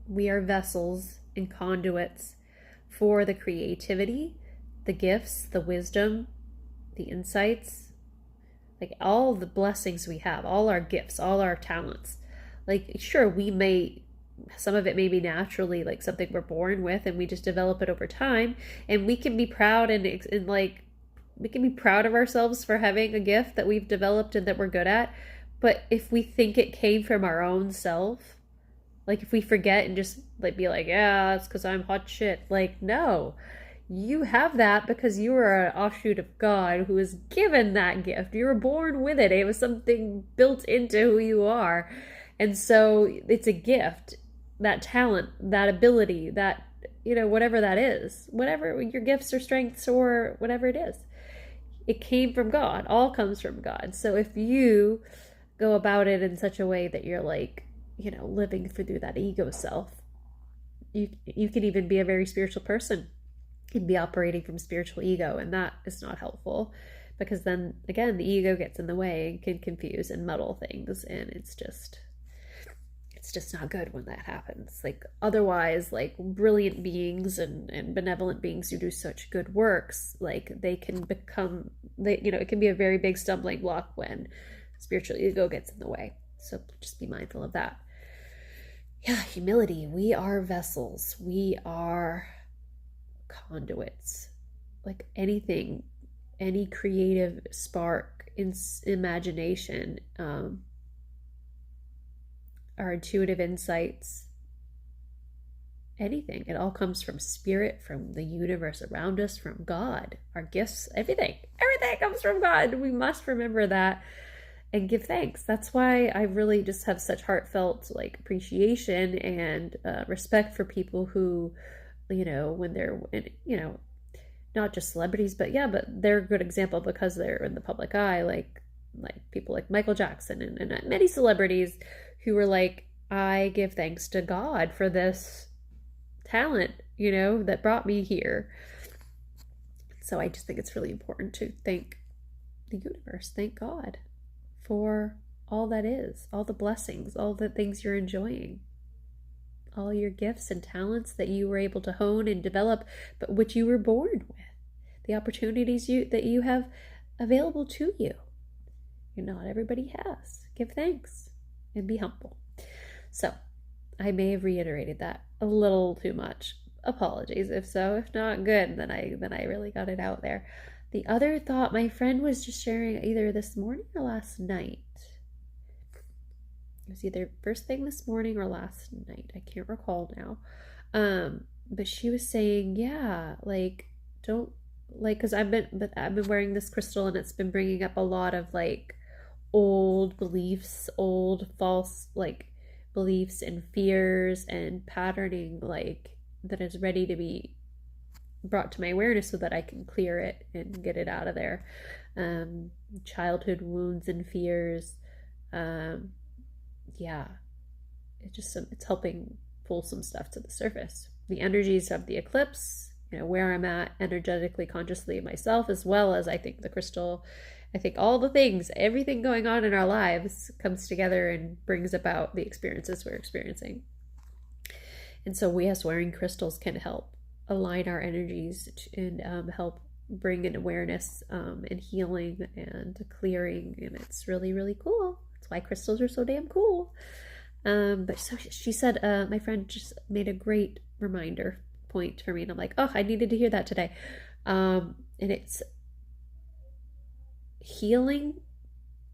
Speaker 1: we are vessels and conduits for the creativity, the gifts, the wisdom, the insights, like all the blessings we have, all our gifts, all our talents. Like, sure, some of it may be naturally like something we're born with and we just develop it over time, and we can be proud and we can be proud of ourselves for having a gift that we've developed and that we're good at. But if we think it came from our own self, like if we forget and just be like, yeah, it's because I'm hot shit. Like, no, you have that because you are an offshoot of God who was given that gift. You were born with it. It was something built into who you are. And so it's a gift, that talent, that ability, that, whatever that is, whatever your gifts or strengths or whatever it is, it came from God. All comes from God. So if you go about it in such a way that you're living through that ego self, you can even be a very spiritual person and be operating from spiritual ego, and that is not helpful, because then again the ego gets in the way and can confuse and muddle things, and it's just not good when that happens. Otherwise, brilliant beings and benevolent beings who do such good works, they can become, it can be a very big stumbling block when spiritual ego gets in the way. So just be mindful of that. Humility. We are vessels. We are conduits. Anything, any creative spark in imagination, our intuitive insights, anything. It all comes from spirit, from the universe around us, from God. Our gifts, everything comes from God. We must remember that and give thanks. That's why I really just have such heartfelt appreciation and respect for people who, when they're, not just celebrities, but they're a good example because they're in the public eye, like people like Michael Jackson and many celebrities who were I give thanks to God for this talent, that brought me here. So I just think it's really important to thank the universe, thank God for all that is, all the blessings, all the things you're enjoying, all your gifts and talents that you were able to hone and develop, but which you were born with, the opportunities that you have available to you. Not everybody has. Give thanks and be humble. So I may have reiterated that a little too much. Apologies if so. If not, good. Then I really got it out there. The other thought my friend was just sharing either this morning or last night. It was either first thing this morning or last night. I can't recall now. But she was saying, yeah, like, don't, like, because I've been wearing this crystal and it's been bringing up a lot of like old beliefs, old false like beliefs and fears and patterning, like, that is ready to be brought to my awareness so that I can clear it and get it out of there. Childhood wounds and fears. Yeah, it's helping pull some stuff to the surface. The energies of the eclipse, where I'm at energetically, consciously myself, as well as I think the crystal, I think all the things, everything going on in our lives comes together and brings about the experiences we're experiencing. And so we as wearing crystals can help align our energies and help bring an awareness and healing and clearing. And it's really, really cool. That's why crystals are so damn cool. But so she said, my friend just made a great reminder point for me. And I'm like, oh, I needed to hear that today. And it's healing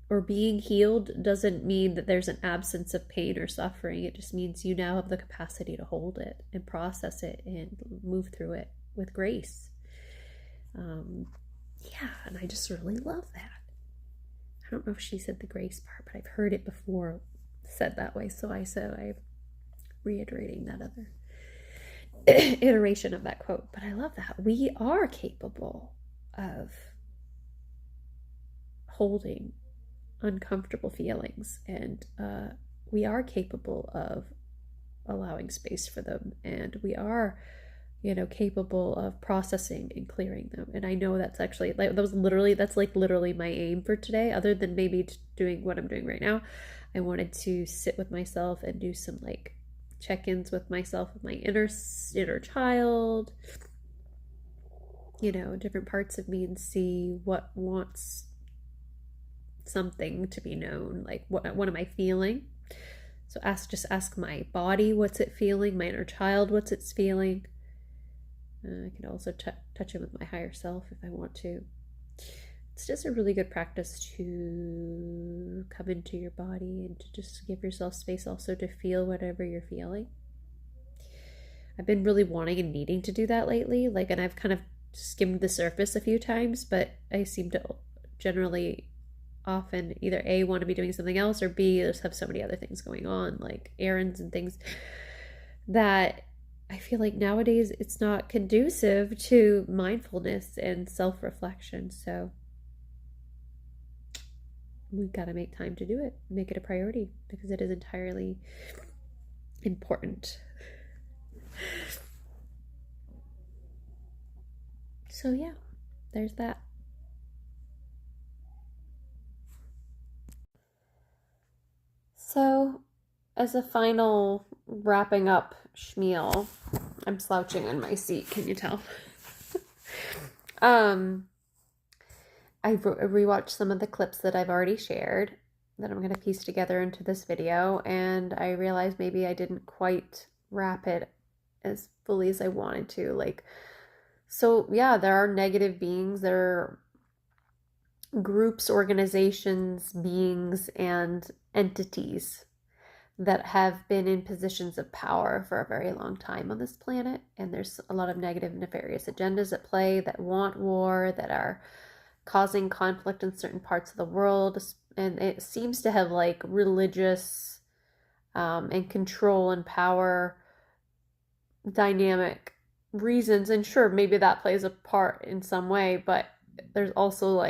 Speaker 1: or being healed doesn't mean that there's an absence of pain or suffering. It just means you now have the capacity to hold it and process it and move through it with grace. Yeah, and I just really love that. I don't know if she said the grace part, but I've heard it before said that way. So I'm reiterating that other iteration of that quote. But I love that. We are capable of holding uncomfortable feelings, and we are capable of allowing space for them, and we are capable of processing and clearing them. And I know that's actually that's literally my aim for today, other than maybe doing what I'm doing right now. I wanted to sit with myself and do some like check-ins with myself, with my inner child, different parts of me, and see what wants something to be known. Like, what am I feeling? So ask my body, what's it feeling? My inner child, what's it's feeling? I can also touch it with my higher self if I want to. It's just a really good practice to come into your body and to just give yourself space also to feel whatever you're feeling. I've been really wanting and needing to do that lately, and I've kind of skimmed the surface a few times, but I seem to generally often either A, want to be doing something else, or B, just have so many other things going on, like errands and things, that I feel like nowadays it's not conducive to mindfulness and self-reflection. So we've got to make time to do it, make it a priority, because it is entirely important. So yeah, there's that. So as a final wrapping up schmeal, I'm slouching in my seat, can you tell? I rewatched some of the clips that I've already shared that I'm going to piece together into this video, and I realized maybe I didn't quite wrap it as fully as I wanted to. So yeah, there are negative beings, there are groups, organizations, beings, and entities that have been in positions of power for a very long time on this planet, and there's a lot of negative, nefarious agendas at play that want war, that are causing conflict in certain parts of the world, and it seems to have religious and control and power dynamic reasons, and sure, maybe that plays a part in some way, but there's also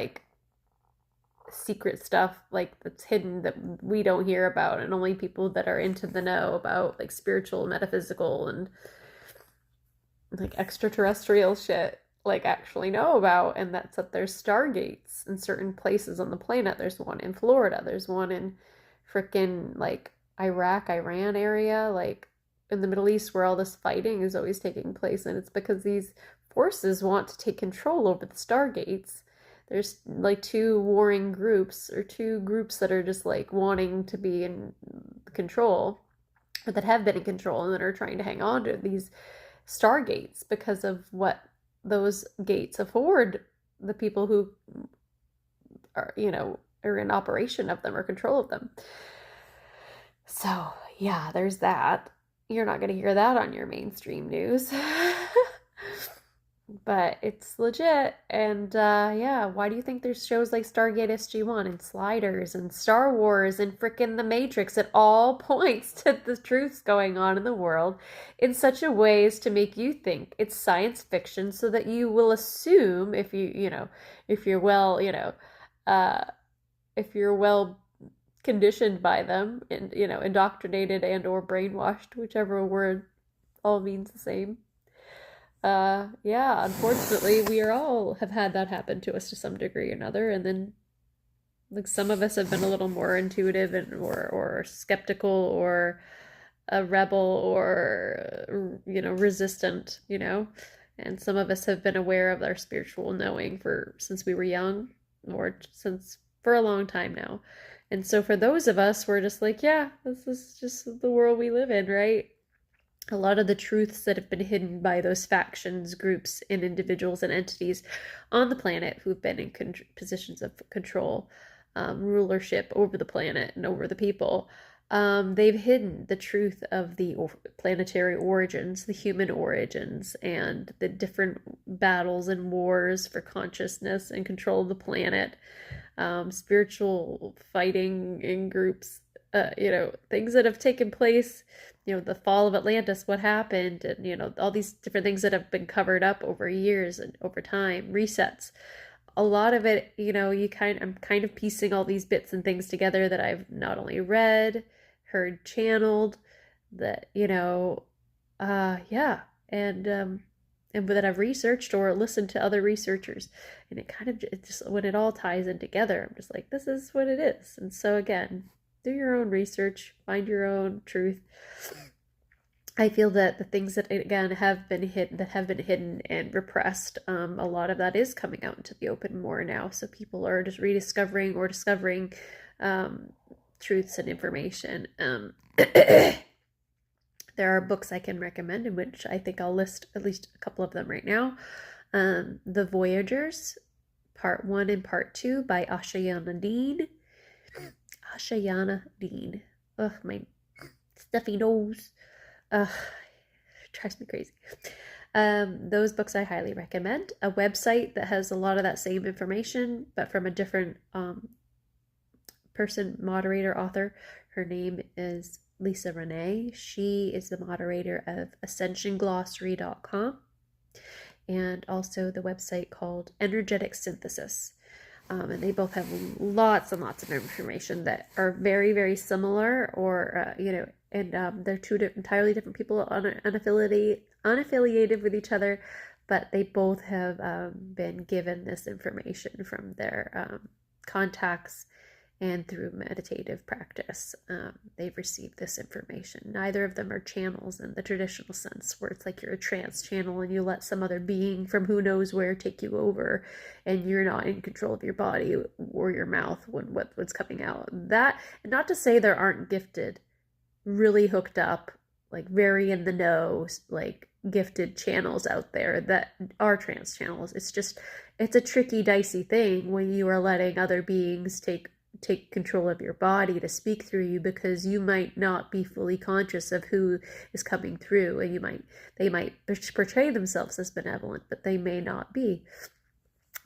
Speaker 1: secret stuff that's hidden that we don't hear about, and only people that are into the know about spiritual, metaphysical, and extraterrestrial shit like actually know about, and that's that there's stargates in certain places on the planet. There's one in Florida, there's one in frickin' like Iraq, Iran area, like in the Middle East where all this fighting is always taking place, and it's because these forces want to take control over the stargates. There's like two warring groups, or two groups that are just like wanting to be in control, or that have been in control and that are trying to hang on to these stargates because of what those gates afford the people who are, are in operation of them or control of them. So, yeah, there's that. You're not going to hear that on your mainstream news. But it's legit. And yeah, why do you think there's shows like Stargate SG-1 and Sliders and Star Wars and frickin' The Matrix? It all points to the truths going on in the world in such a way as to make you think it's science fiction, so that you will assume, if if you're well, if you're well conditioned by them and, indoctrinated and or brainwashed, whichever word all means the same. Yeah, unfortunately, we are all have had that happen to us to some degree or another, and then like some of us have been a little more intuitive and or skeptical or a rebel or resistant, and some of us have been aware of our spiritual knowing for since we were young, or since for a long time now. And so for those of us, we're just like, yeah, this is just the world we live in, right? A lot of the truths that have been hidden by those factions, groups, and individuals and entities on the planet who've been in positions of control, rulership over the planet and over the people, they've hidden the truth of the planetary origins, the human origins, and the different battles and wars for consciousness and control of the planet, spiritual fighting in groups, things that have taken place, the fall of Atlantis, what happened, and, all these different things that have been covered up over years and over time, resets. A lot of it, I'm kind of piecing all these bits and things together that I've not only read, heard channeled, that, yeah, and that I've researched or listened to other researchers. And it just, when it all ties in together, I'm just like, this is what it is. And so again, do your own research, find your own truth. I feel that the things that again have been hidden and repressed, a lot of that is coming out into the open more now. So people are just rediscovering or discovering truths and information. There are books I can recommend, in which I think I'll list at least a couple of them right now. The Voyagers, Part 1 and Part 2 by Ashayana Dean. Ashayana Dean. Ugh, my stuffy nose. Ugh, drives me crazy. Those books I highly recommend. A website that has a lot of that same information, but from a different person, moderator, author. Her name is Lisa Renee. She is the moderator of ascensionglossary.com, and also the website called Energetic Synthesis. And they both have lots and lots of information that are very, very similar, or, and they're two entirely different people, unaffiliated with each other, but they both have been given this information from their contacts and through meditative practice. They've received this information. Neither of them are channels in the traditional sense, where it's like you're a trance channel and you let some other being from who knows where take you over, and you're not in control of your body or your mouth when what's coming out. That, not to say there aren't gifted, really hooked up, like very in the know, like gifted channels out there that are trance channels. It's a tricky, dicey thing when you are letting other beings take control of your body to speak through you, because you might not be fully conscious of who is coming through, and they might portray themselves as benevolent, but they may not be.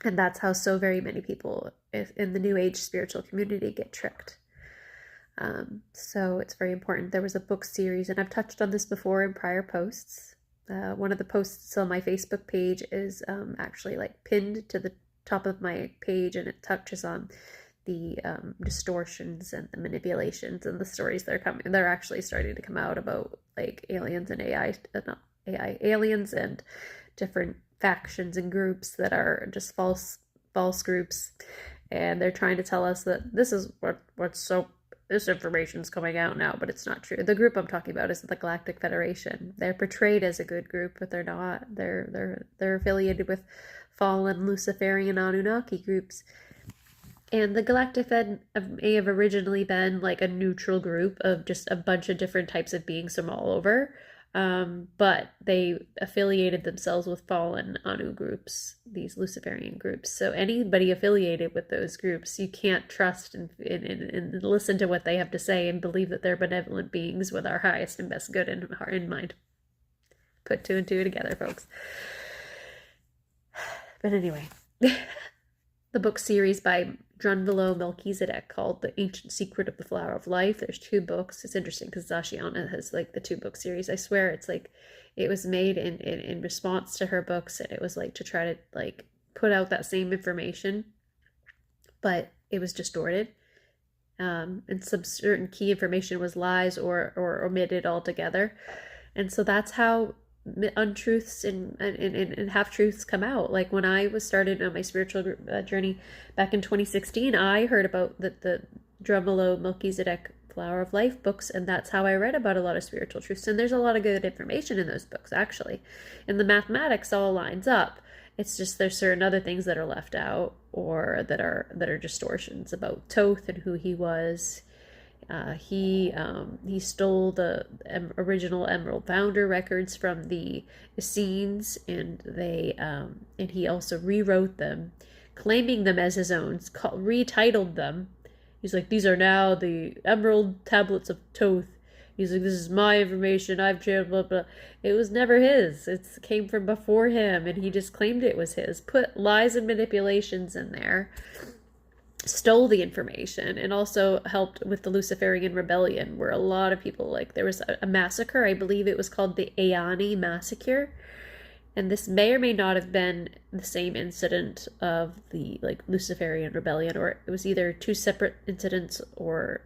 Speaker 1: And that's how so very many people in the New Age spiritual community get tricked. So it's very important. There was a book series, and I've touched on this before in prior posts. One of the posts on my Facebook page is actually like pinned to the top of my page, and it touches on the distortions and the manipulations and the stories that are coming. They're actually starting to come out about like aliens and aliens and different factions and groups that are just false groups, and they're trying to tell us that this is what's so this information's coming out now, but it's not true. The group I'm talking about is the Galactic Federation. They're portrayed as a good group, but they're not. They're affiliated with fallen Luciferian Anunnaki groups. And the Galactic Fed may have originally been like a neutral group of just a bunch of different types of beings from all over. But they affiliated themselves with fallen Anu groups, these Luciferian groups. So anybody affiliated with those groups, you can't trust and listen to what they have to say and believe that they're benevolent beings with our highest and best good in mind. Put two and two together, folks. But anyway, the book series by Drunvalo Melchizedek called The Ancient Secret of the Flower of Life. There's 2 books. It's interesting because Zashiana has like the 2-book series. I swear it's like it was made in response to her books, and it was like to try to like put out that same information, but it was distorted. And some certain key information was lies or omitted altogether. And so that's how untruths and half-truths come out. Like when I was started on my spiritual journey back in 2016, I heard about the Drunvalo Melchizedek Flower of Life books, and that's how I read about a lot of spiritual truths. And there's a lot of good information in those books, actually. And the mathematics all lines up. It's just there's certain other things that are left out or that are distortions about Thoth and who he was. He stole the original Emerald Founder records from the Essenes, and he also rewrote them, claiming them as his own, retitled them. He's like, these are now the Emerald Tablets of Thoth. He's like, this is my information, I've changed, blah, blah. It was never his. It came from before him, and he just claimed it was his. Put lies and manipulations in there. Stole the information, and also helped with the Luciferian rebellion, where a lot of people, like, there was a massacre. I believe it was called the Aani massacre, and this may or may not have been the same incident of the like Luciferian rebellion, or it was either 2 separate incidents, or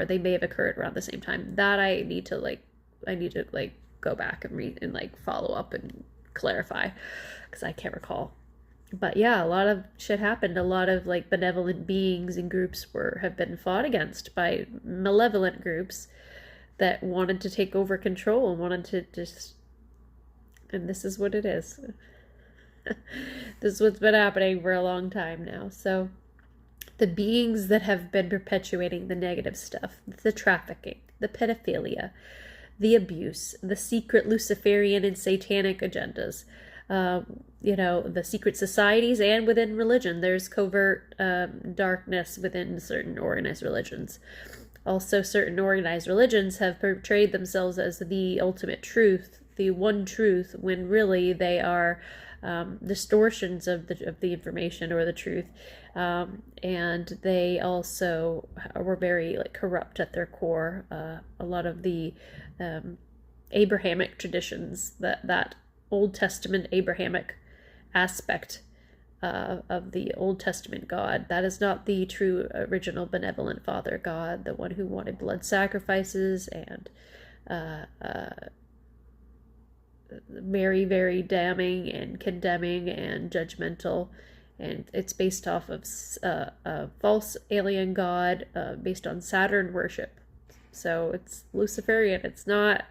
Speaker 1: they may have occurred around the same time. That I need to go back and read and like follow up and clarify, because I can't recall. But yeah, a lot of shit happened. A lot of like benevolent beings and groups have been fought against by malevolent groups that wanted to take over control and wanted to just, and this is what it is. This is what's been happening for a long time now. So the beings that have been perpetuating the negative stuff, the trafficking, the pedophilia, the abuse, the secret Luciferian and satanic agendas, the secret societies, and within religion, there's covert darkness within certain organized religions. Also, certain organized religions have portrayed themselves as the ultimate truth, the one truth, when really they are distortions of the information or the truth, and they also were very like corrupt at their core. A lot of the Abrahamic traditions, that Old Testament Abrahamic aspect of the Old Testament God, that is not the true original benevolent Father God, the one who wanted blood sacrifices and very, very damning and condemning and judgmental. And it's based off of a false alien god based on Saturn worship. So it's Luciferian. It's not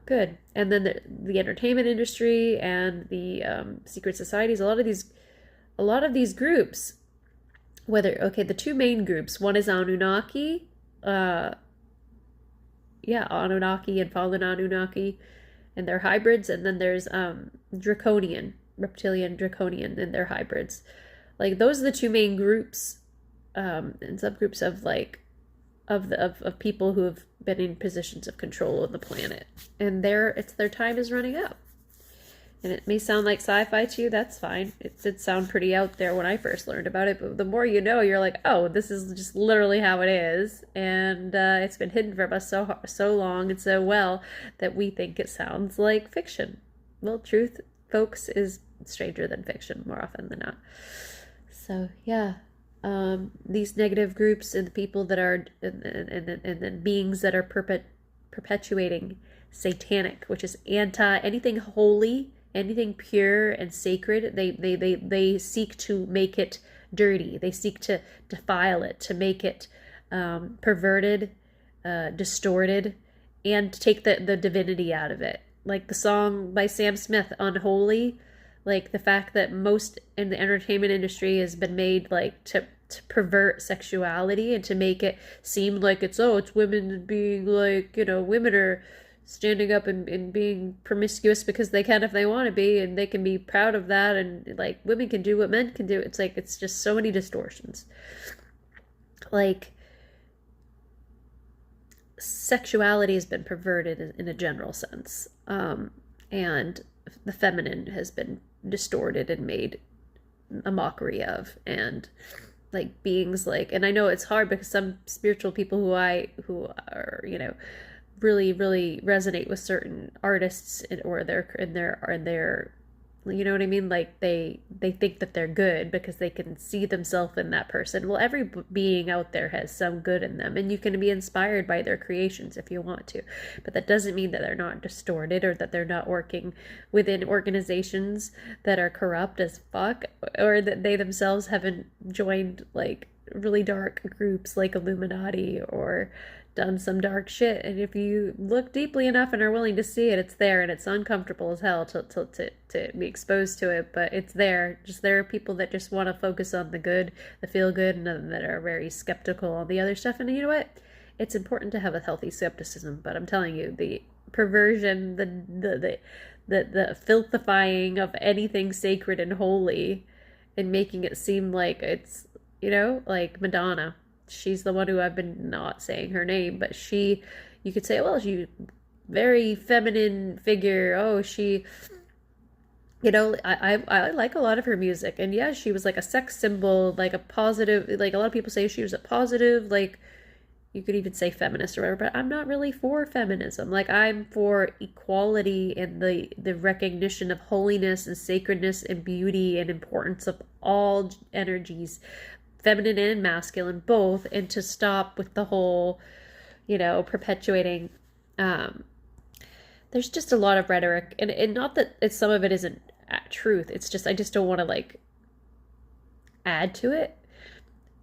Speaker 1: good. And then the entertainment industry and the secret societies, a lot of these groups, the 2 main groups, one is Anunnaki, Anunnaki and fallen Anunnaki, and their hybrids, and then there's reptilian draconian, and their hybrids. Like, those are the 2 main groups and subgroups of like of people who have been in positions of control of the planet, and their time is running up. And it may sound like sci-fi to you, that's fine. It did sound pretty out there when I first learned about it, but the more you know, you're like, oh, this is just literally how it is, and it's been hidden from us so long and so well that we think it sounds like fiction. Well, truth, folks, is stranger than fiction more often than not. So yeah. These negative groups and the people that are and beings that are perpetuating satanic, which is anti anything holy, anything pure and sacred. They seek to make it dirty. They seek to defile it, to make it perverted, distorted, and to take the divinity out of it. Like the song by Sam Smith, Unholy, like the fact that most in the entertainment industry has been made like to pervert sexuality and to make it seem like it's women being like, women are standing up and being promiscuous because they can if they want to be, and they can be proud of that, and like women can do what men can do. It's like, it's just so many distortions. Like, sexuality has been perverted in a general sense, and the feminine has been distorted and made a mockery of, and like beings like, and I know it's hard because some spiritual people who are, really, really resonate with certain artists or their you know what I mean? Like they think that they're good because they can see themselves in that person. Well, every being out there has some good in them, and you can be inspired by their creations if you want to. But that doesn't mean that they're not distorted, or that they're not working within organizations that are corrupt as fuck, or that they themselves haven't joined like really dark groups like Illuminati or done some dark shit. And if you look deeply enough and are willing to see it, it's there, and it's uncomfortable as hell to be exposed to it, but it's there. Just there are people that just want to focus on the good, the feel good, and that are very skeptical on the other stuff. And you know what? It's important to have a healthy skepticism, but I'm telling you, the perversion, the filthifying of anything sacred and holy, and making it seem like it's, like Madonna. She's the one who I've been not saying her name, but you could say, well, she very feminine figure. Oh, she, I like a lot of her music, and yeah, she was like a sex symbol, like a positive, like a lot of people say she was a positive, like you could even say feminist or whatever, but I'm not really for feminism. Like, I'm for equality and the recognition of holiness and sacredness and beauty and importance of all energies, feminine and masculine both, and to stop with the whole, perpetuating. There's just a lot of rhetoric, and not that some of it isn't truth. It's just, I just don't want to like add to it.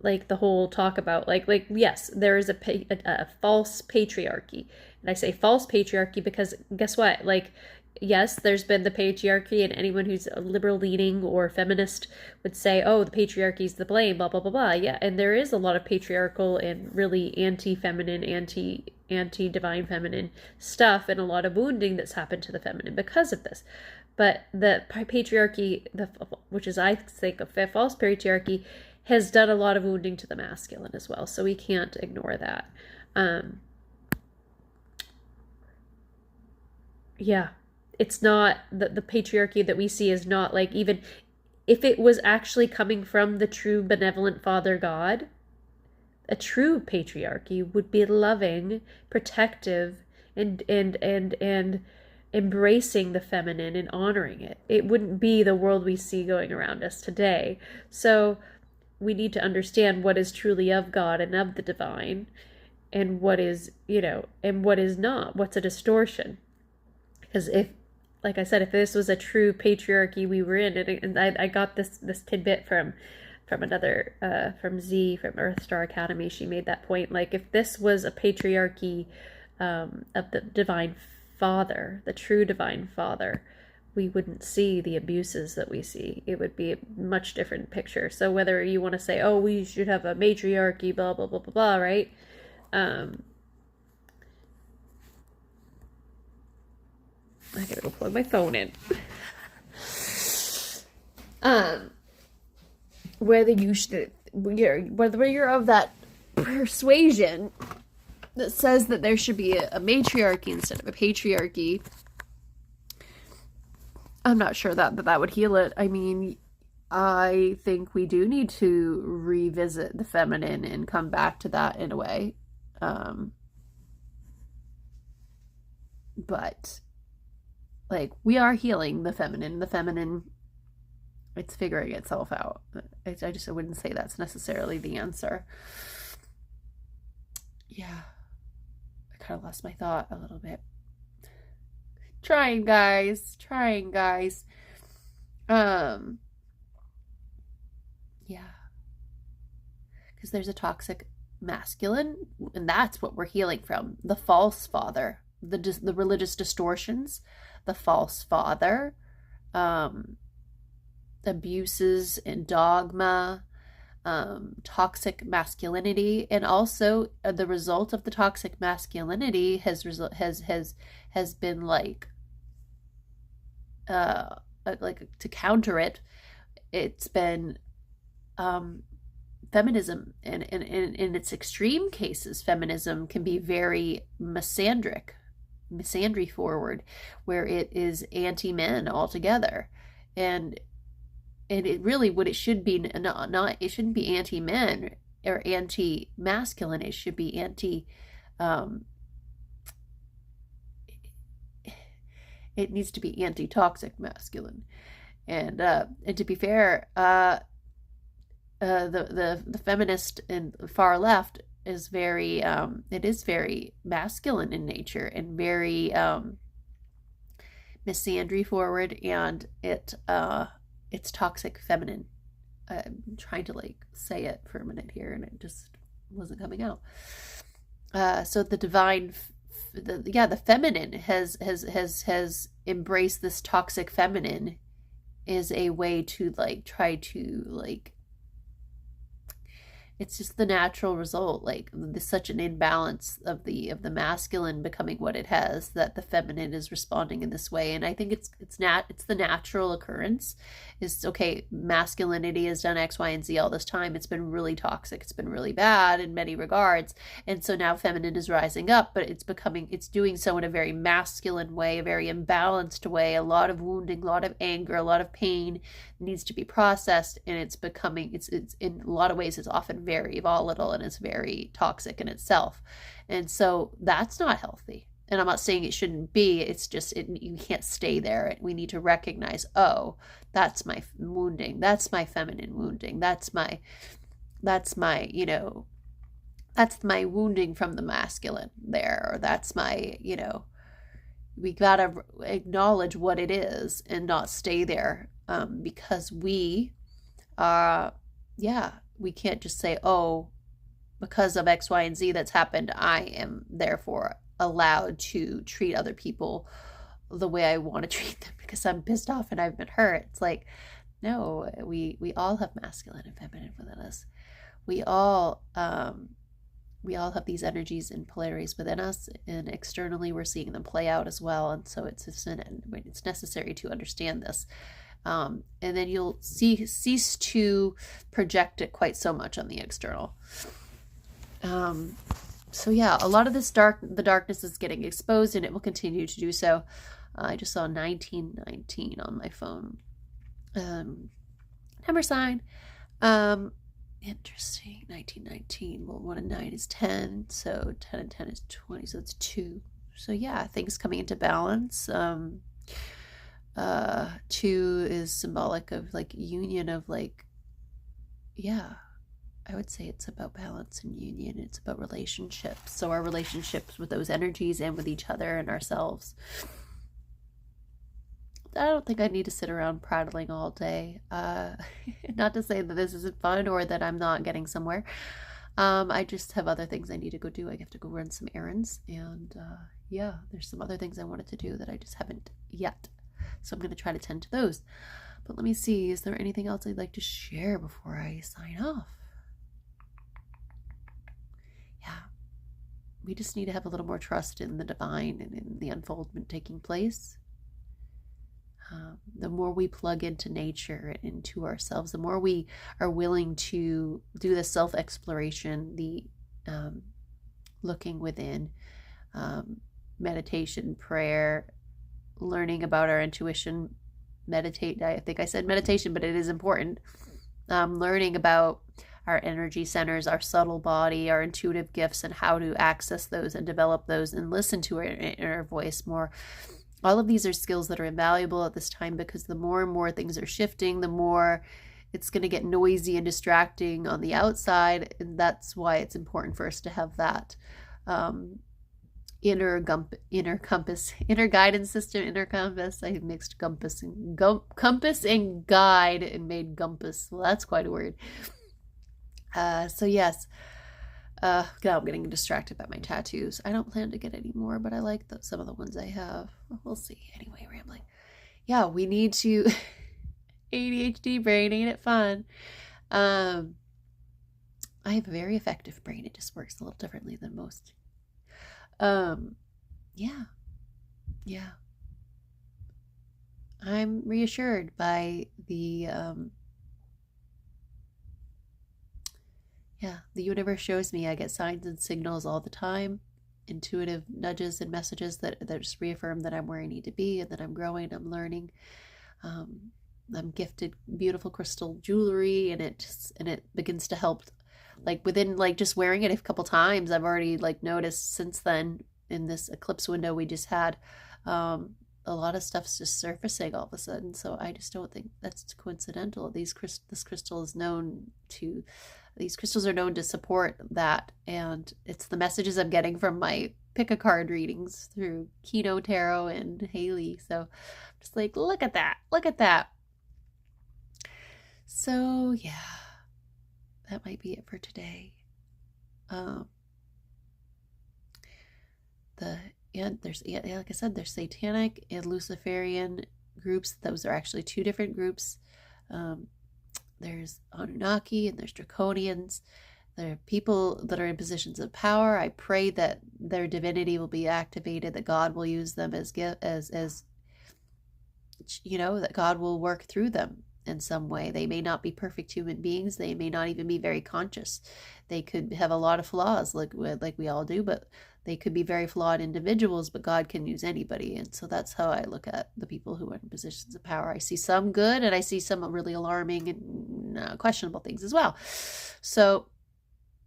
Speaker 1: Like the whole talk about like yes, there is a false patriarchy, and I say false patriarchy because guess what? Like, yes, there's been the patriarchy, and anyone who's a liberal leaning or feminist would say, oh, the patriarchy is the blame, blah, blah, blah, blah. Yeah, and there is a lot of patriarchal and really anti-feminine, anti-divine feminine stuff, and a lot of wounding that's happened to the feminine because of this. But the patriarchy, which is, I think, a false patriarchy, has done a lot of wounding to the masculine as well. So we can't ignore that. Yeah. It's not, the patriarchy that we see is not like, even if it was actually coming from the true benevolent Father God, a true patriarchy would be loving, protective, and embracing the feminine and honoring it. It wouldn't be the world we see going around us today. So we need to understand what is truly of God and of the divine, and what is, and what is not, what's a distortion. Because if, like I said, if this was a true patriarchy we were in, and I got this tidbit from another, from Z, from Earth Star Academy, she made that point, like, if this was a patriarchy of the divine Father, the true divine Father, we wouldn't see the abuses that we see. It would be a much different picture. So whether you want to say, oh, we should have a matriarchy, blah, blah, blah, blah, blah, right? I gotta go plug my phone in. Whether you're of that persuasion that says that there should be a matriarchy instead of a patriarchy, I'm not sure that would heal it. I mean, I think we do need to revisit the feminine and come back to that in a way. But like, we are healing the feminine. The feminine, it's figuring itself out. I wouldn't say that's necessarily the answer. Yeah. I
Speaker 2: kind of lost my thought a little bit. Trying, guys. Trying, guys. Um, yeah. Because there's a toxic masculine, and that's what we're healing from. The false father, the religious distortions, the false father, um, abuses and dogma, toxic masculinity, and also the result of the toxic masculinity has been like to counter it. It's been feminism, and in its extreme cases, feminism can be very misandry forward, where it is anti-men altogether, and it really, what it should be, not it shouldn't be anti-men or anti-masculine. It should be um it needs to be anti-toxic masculine. And to be fair, the feminist and far left is very it is very masculine in nature, and very misandry forward, and it's toxic feminine. I'm trying to like say it for a minute here, and it just wasn't coming out. So the divine, the feminine has embraced this toxic feminine is a way to like try to like, it's just the natural result, like such an imbalance of the masculine becoming what it has, that the feminine is responding in this way. And I think it's the natural occurrence. Is okay, masculinity has done X, Y, and Z all this time. It's been really toxic, it's been really bad in many regards, and so now feminine is rising up, but it's doing so in a very masculine way, a very imbalanced way. A lot of wounding, a lot of anger, a lot of pain needs to be processed, and it's in a lot of ways it's often very volatile, and it's very toxic in itself. And so that's not healthy. And I'm not saying it shouldn't be, it's just you can't stay there. We need to recognize, oh, that's my wounding, that's my feminine wounding, that's my that's my wounding from the masculine there, or that's my we gotta acknowledge what it is and not stay there, because we can't just say, oh, because of X, Y, and Z that's happened, I am therefore allowed to treat other people the way I want to treat them because I'm pissed off and I've been hurt. It's like, no, we all have masculine and feminine within us. We all have these energies and polarities within us, and externally we're seeing them play out as well. And so it's necessary to understand this. And then you'll cease to project it quite so much on the external. So yeah, a lot of the darkness is getting exposed, and it will continue to do so. I just saw 1919 on my phone. Number sign. Interesting. 1919. Well, 1 and 9 is 10, so 10 and 10 is 20, so it's 2. So yeah, things coming into balance. 2 is symbolic of like union, of like, yeah, I would say it's about balance and union. It's about relationships. So our relationships with those energies and with each other and ourselves. I don't think I need to sit around prattling all day. Not to say that this isn't fun or that I'm not getting somewhere. I just have other things I need to go do. I have to go run some errands, and there's some other things I wanted to do that I just haven't yet. So I'm going to try to tend to those. But let me see, is there anything else I'd like to share before I sign off? Yeah, we just need to have a little more trust in the divine and in the unfoldment taking place. The more we plug into nature and into ourselves, the more we are willing to do the self-exploration, the looking within, meditation, prayer, learning about our intuition, meditate. I think I said meditation, but it is important. Learning about our energy centers, our subtle body, our intuitive gifts, and how to access those and develop those and listen to our inner voice more. All of these are skills that are invaluable at this time, because the more and more things are shifting, the more it's going to get noisy and distracting on the outside. And that's why it's important for us to have that inner guidance system, inner compass. I mixed compass and guide and made gumpus. Well, that's quite a word. So yes. Now I'm getting distracted by my tattoos. I don't plan to get any more, but I like some of the ones I have. We'll see. Anyway, rambling. Yeah, we need to ADHD brain, ain't it fun? I have a very effective brain. It just works a little differently than most. Yeah. Yeah. I'm reassured by the the universe shows me I get signs and signals all the time, intuitive nudges and messages that just reaffirm that I'm where I need to be and that I'm growing, I'm learning. I'm gifted beautiful crystal jewelry, and it begins to help, like within like just wearing it a couple times. I've already like noticed since then in this eclipse window we just had, a lot of stuff's just surfacing all of a sudden. So I just don't think that's coincidental. This crystal is known to, these crystals are known to support that, and it's the messages I'm getting from my pick a card readings through Kino Tarot and Haley. So just like, look at that, look at that. So yeah, that might be it for today. There's, like I said, there's satanic and Luciferian groups. Those are actually two different groups. There's Anunnaki and there's Draconians. There are people that are in positions of power. I pray that their divinity will be activated, that God will use them as you know, that God will work through them in some way. They may not be perfect human beings. They may not even be very conscious. They could have a lot of flaws, like we all do, but they could be very flawed individuals, but God can use anybody. And so that's how I look at the people who are in positions of power. I see some good, and I see some really alarming and questionable things as well. So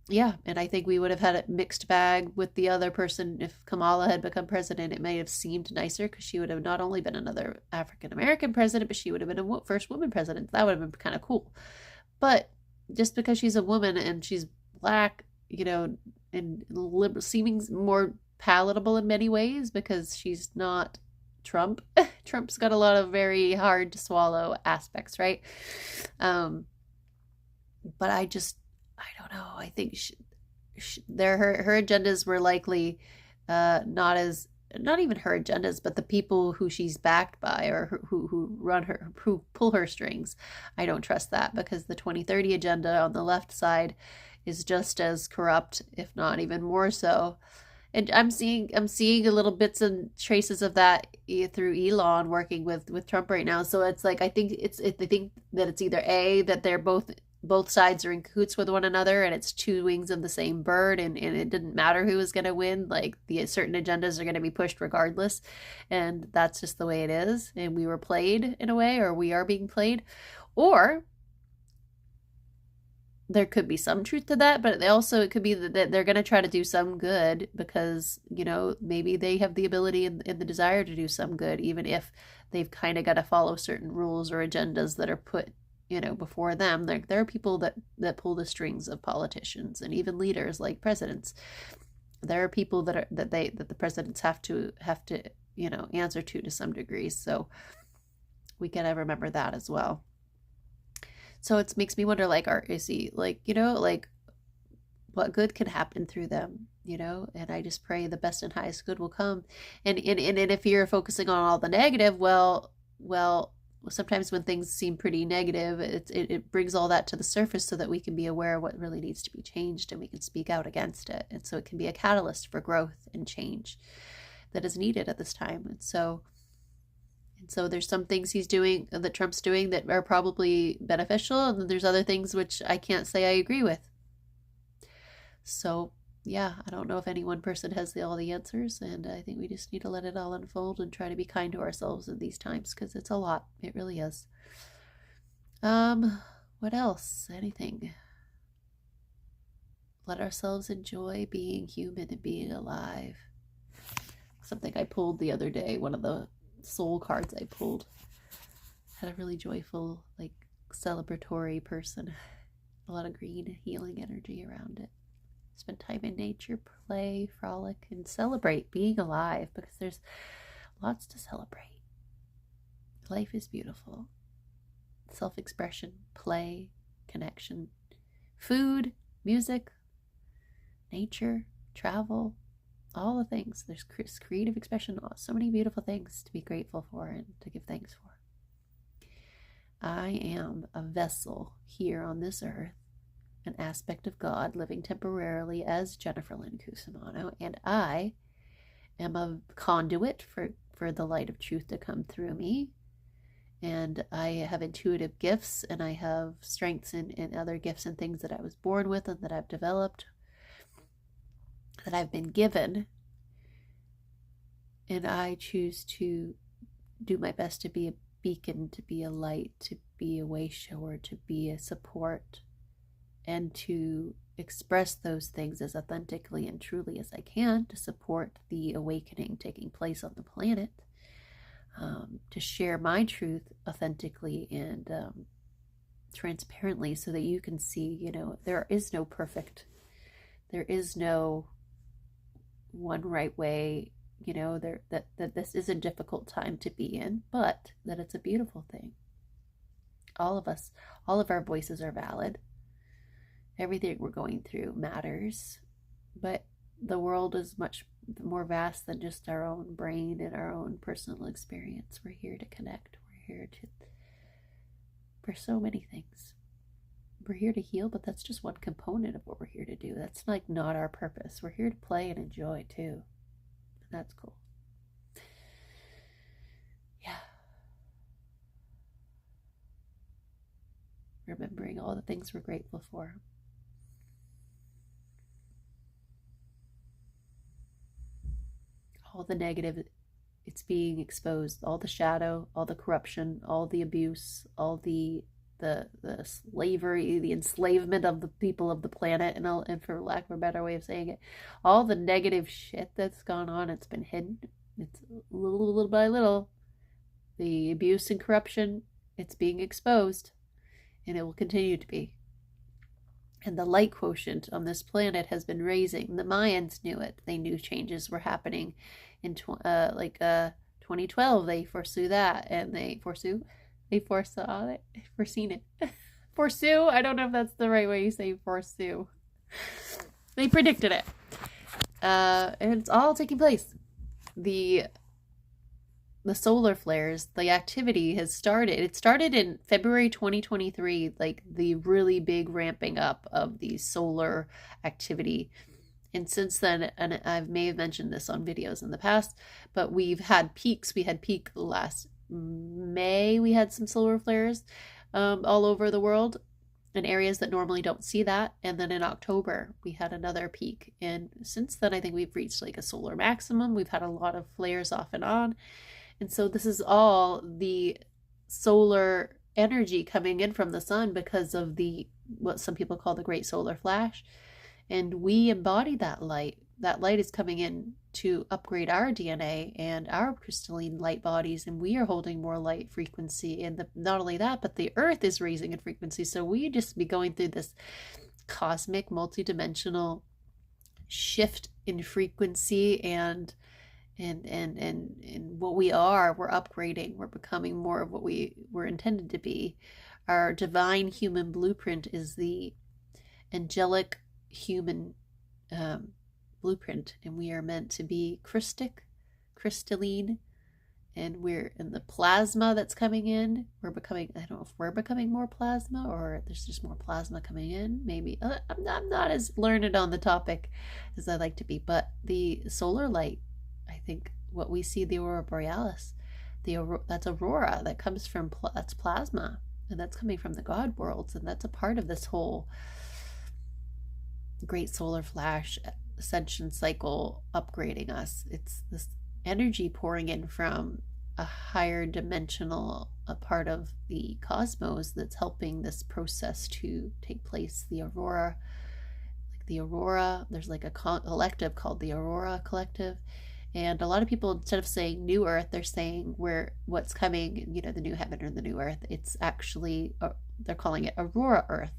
Speaker 2: yeah, and I think we would have had a mixed bag with the other person. If Kamala had become president, it may have seemed nicer because she would have not only been another African American president, but she would have been a first woman president. That would have been kind of cool. But just because she's a woman and she's black, you know, and seeming more palatable in many ways because she's not Trump. Trump's got a lot of very hard to swallow aspects, right? But I don't know. I think her agendas were likely not even her agendas, but the people who she's backed by or who run her, who pull her strings. I don't trust that, because the 2030 agenda on the left side is just as corrupt, if not even more so. And I'm seeing a little bits and traces of that through Elon working with Trump right now. So it's like I think that it's either that they're both sides are in cahoots with one another, and it's two wings of the same bird, and it didn't matter who was going to win. Like the certain agendas are going to be pushed regardless, and that's just the way it is. And we were played in a way, or we are being played, or there could be some truth to that, but it could be that they're going to try to do some good because, you know, maybe they have the ability and the desire to do some good, even if they've kind of got to follow certain rules or agendas that are put, you know, before them. There are people that pull the strings of politicians and even leaders like presidents. There are people that the presidents have to, you know, answer to some degree. So we gotta remember that as well. So it makes me wonder, like, is he, like, you know, like, what good can happen through them, you know? And I just pray the best and highest good will come. And if you're focusing on all the negative, well, sometimes when things seem pretty negative, it brings all that to the surface so that we can be aware of what really needs to be changed, and we can speak out against it. And so it can be a catalyst for growth and change that is needed at this time. And so there's some things that Trump's doing that are probably beneficial, and then there's other things which I can't say I agree with. So yeah, I don't know if any one person has all the answers, and I think we just need to let it all unfold and try to be kind to ourselves in these times, because it's a lot. It really is. What else? Anything? Let ourselves enjoy being human and being alive. Something I pulled the other day, one of the soul cards I pulled, had a really joyful, like, celebratory person. A lot of green healing energy around it. spend time in nature, play, frolic, and celebrate being alive, because there's lots to celebrate. Life is beautiful. Self-expression, play, connection, food, music, nature, travel, all the things. There's creative expression, so many beautiful things to be grateful for and to give thanks for. I am a vessel here on this earth, an aspect of God living temporarily as Jennifer Lynn Cusimano, and I am a conduit for the light of truth to come through me. And I have intuitive gifts, and I have strengths and other gifts and things that I was born with and that I've developed, that I've been given. And I choose to do my best to be a beacon, to be a light, to be a way shower, to be a support, and to express those things as authentically and truly as I can to support the awakening taking place on the planet. To share my truth authentically and transparently, so that you can see, there is no perfect, there is no one right way, that this is a difficult time to be in, but that it's a beautiful thing. All of us, all of our voices are valid. Everything we're going through matters, but the world is much more vast than just our own brain and our own personal experience. We're here to connect. We're here for so many things. We're here to heal, but that's just one component of what we're here to do. That's like not our purpose. We're here to play and enjoy too. And that's cool. Yeah. Remembering all the things we're grateful for. All the negative, it's being exposed, all the shadow, all the corruption, all the abuse, all the slavery, the enslavement of the people of the planet, and for lack of a better way of saying it, all the negative shit that's gone on, it's been hidden. It's little by little, the abuse and corruption, it's being exposed, and it will continue to be. And the light quotient on this planet has been raising. The Mayans knew it. They knew changes were happening in 2012. They foresaw that, and they foreseen it. Foresue? I don't know if that's the right way you say foresue. They predicted it. And it's all taking place. The solar flares, the activity has started. It started in February 2023, like the really big ramping up of the solar activity. And since then, and I may have mentioned this on videos in the past, but we've had peaks. We had peak last May. We had some solar flares all over the world in areas that normally don't see that. And then in October, we had another peak. And since then, I think we've reached like a solar maximum. We've had a lot of flares off and on. And so this is all the solar energy coming in from the sun because of what some people call the Great Solar Flash. And we embody that light. That light is coming in to upgrade our DNA and our crystalline light bodies, and we are holding more light frequency. And not only that, but the earth is raising in frequency. So we just be going through this cosmic, multidimensional shift in frequency and what we're upgrading. We're becoming more of what we were intended to be. Our divine human blueprint is the angelic human blueprint, and we are meant to be crystalline, and we're in the plasma that's coming in. We're becoming, I don't know if we're becoming more plasma or there's just more plasma coming in. Maybe I'm not as learned on the topic as I like to be, but the solar light, I think what we see, the aurora borealis, that's aurora that comes from that's plasma, and that's coming from the God worlds, and that's a part of this whole great solar flash ascension cycle upgrading us. It's this energy pouring in from a higher dimensional part of the cosmos that's helping this process to take place. The aurora, there's like a collective called the Aurora Collective. And a lot of people, instead of saying new earth, they're saying what's coming, the new heaven or the new earth. It's actually, they're calling it Aurora Earth.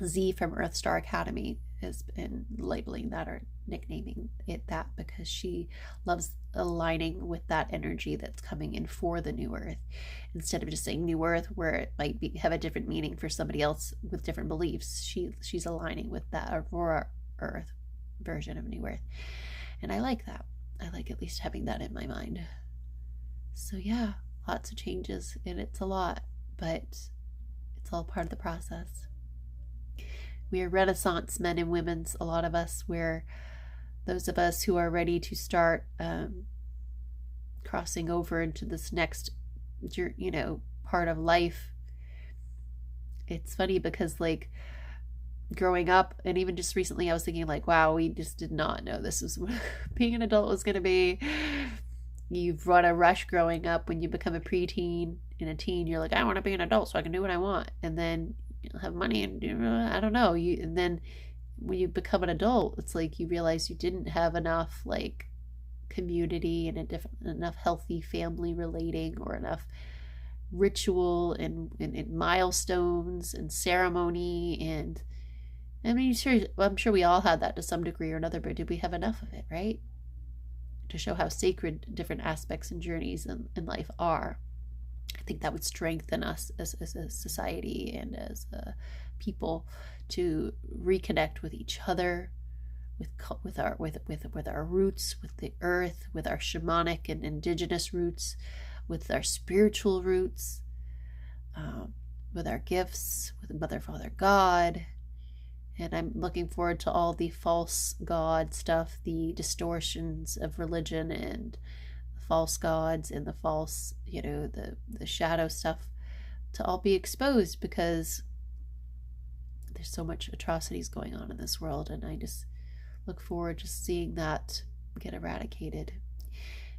Speaker 2: Z from Earth Star Academy has been labeling that or nicknaming it that because she loves aligning with that energy that's coming in for the new earth, instead of just saying new earth where it might have a different meaning for somebody else with different beliefs. She's aligning with that Aurora earth version of new earth, and I like that. I like at least having that in my mind. So yeah, lots of changes, and it's a lot, but it's all part of the process. We are Renaissance men and women, a lot of us. We're those of us who are ready to start crossing over into this next, part of life. It's funny because, like, growing up, and even just recently, I was thinking, like, wow, we just did not know this was what being an adult was going to be. You've run a rush growing up. When you become a preteen and a teen, you're like, I want to be an adult so I can do what I want. And then you'll have money and I don't know. And then when you become an adult, it's like you realize you didn't have enough, like, community and enough healthy family relating, or enough ritual and milestones and ceremony. And I mean, I'm sure we all had that to some degree or another, but did we have enough of it, right? To show how sacred different aspects and journeys in life are. I think that would strengthen us as a society and as people to reconnect with each other, with our roots, with the earth, with our shamanic and indigenous roots, with our spiritual roots, with our gifts, with Mother, Father, God. And I'm looking forward to all the false god stuff, the distortions of religion and the false gods and the false, the shadow stuff to all be exposed, because there's so much atrocities going on in this world. And I just look forward to seeing that get eradicated.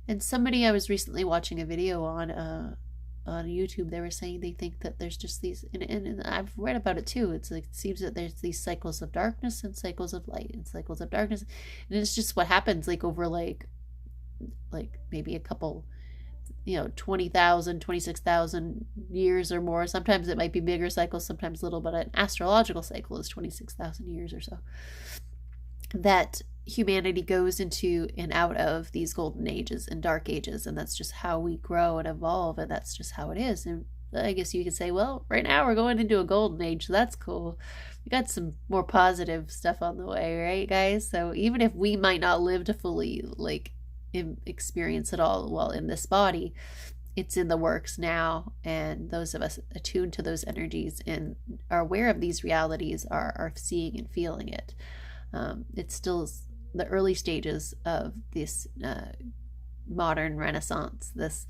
Speaker 2: And somebody I was recently watching a video on YouTube, they were saying they think that there's just these, and I've read about it too. It's like, it seems that there's these cycles of darkness and cycles of light and cycles of darkness, and it's just what happens, like, over like maybe a couple, 20,000, 26,000 years or more. Sometimes it might be bigger cycles, sometimes little, but an astrological cycle is 26,000 years or so, that humanity goes into and out of these golden ages and dark ages, and that's just how we grow and evolve, and that's just how it is. And I guess you could say, well, right now we're going into a golden age, so that's cool. We got some more positive stuff on the way, right, guys? So even if we might not live to fully, like, experience it all while in this body, it's in the works now, and those of us attuned to those energies and are aware of these realities are seeing and feeling it. It's still the early stages of this modern renaissance, this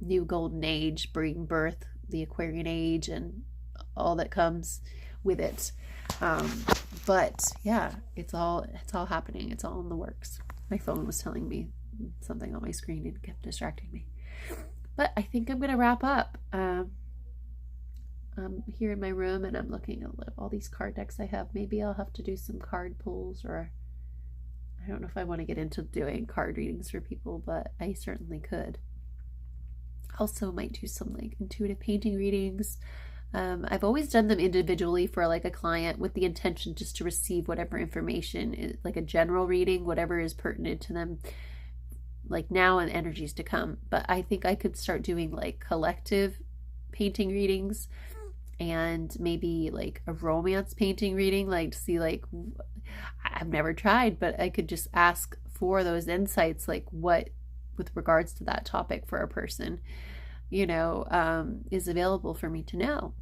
Speaker 2: new golden age, bringing birth, the Aquarian age, and all that comes with it. But yeah, it's all happening. It's all in the works. My phone was telling me something on my screen and kept distracting me. But I think I'm gonna wrap up. I'm here in my room and I'm looking at all these card decks I have. Maybe I'll have to do some card pulls, or I don't know if I want to get into doing card readings for people, but I certainly could. Also might do some, like, intuitive painting readings. I've always done them individually for, like, a client with the intention just to receive whatever information is, like a general reading, whatever is pertinent to them, like now and energies to come. But I think I could start doing, like, collective painting readings, and maybe like a romance painting reading, like, to see, like, I've never tried, but I could just ask for those insights, like what, with regards to that topic for a person, is available for me to know.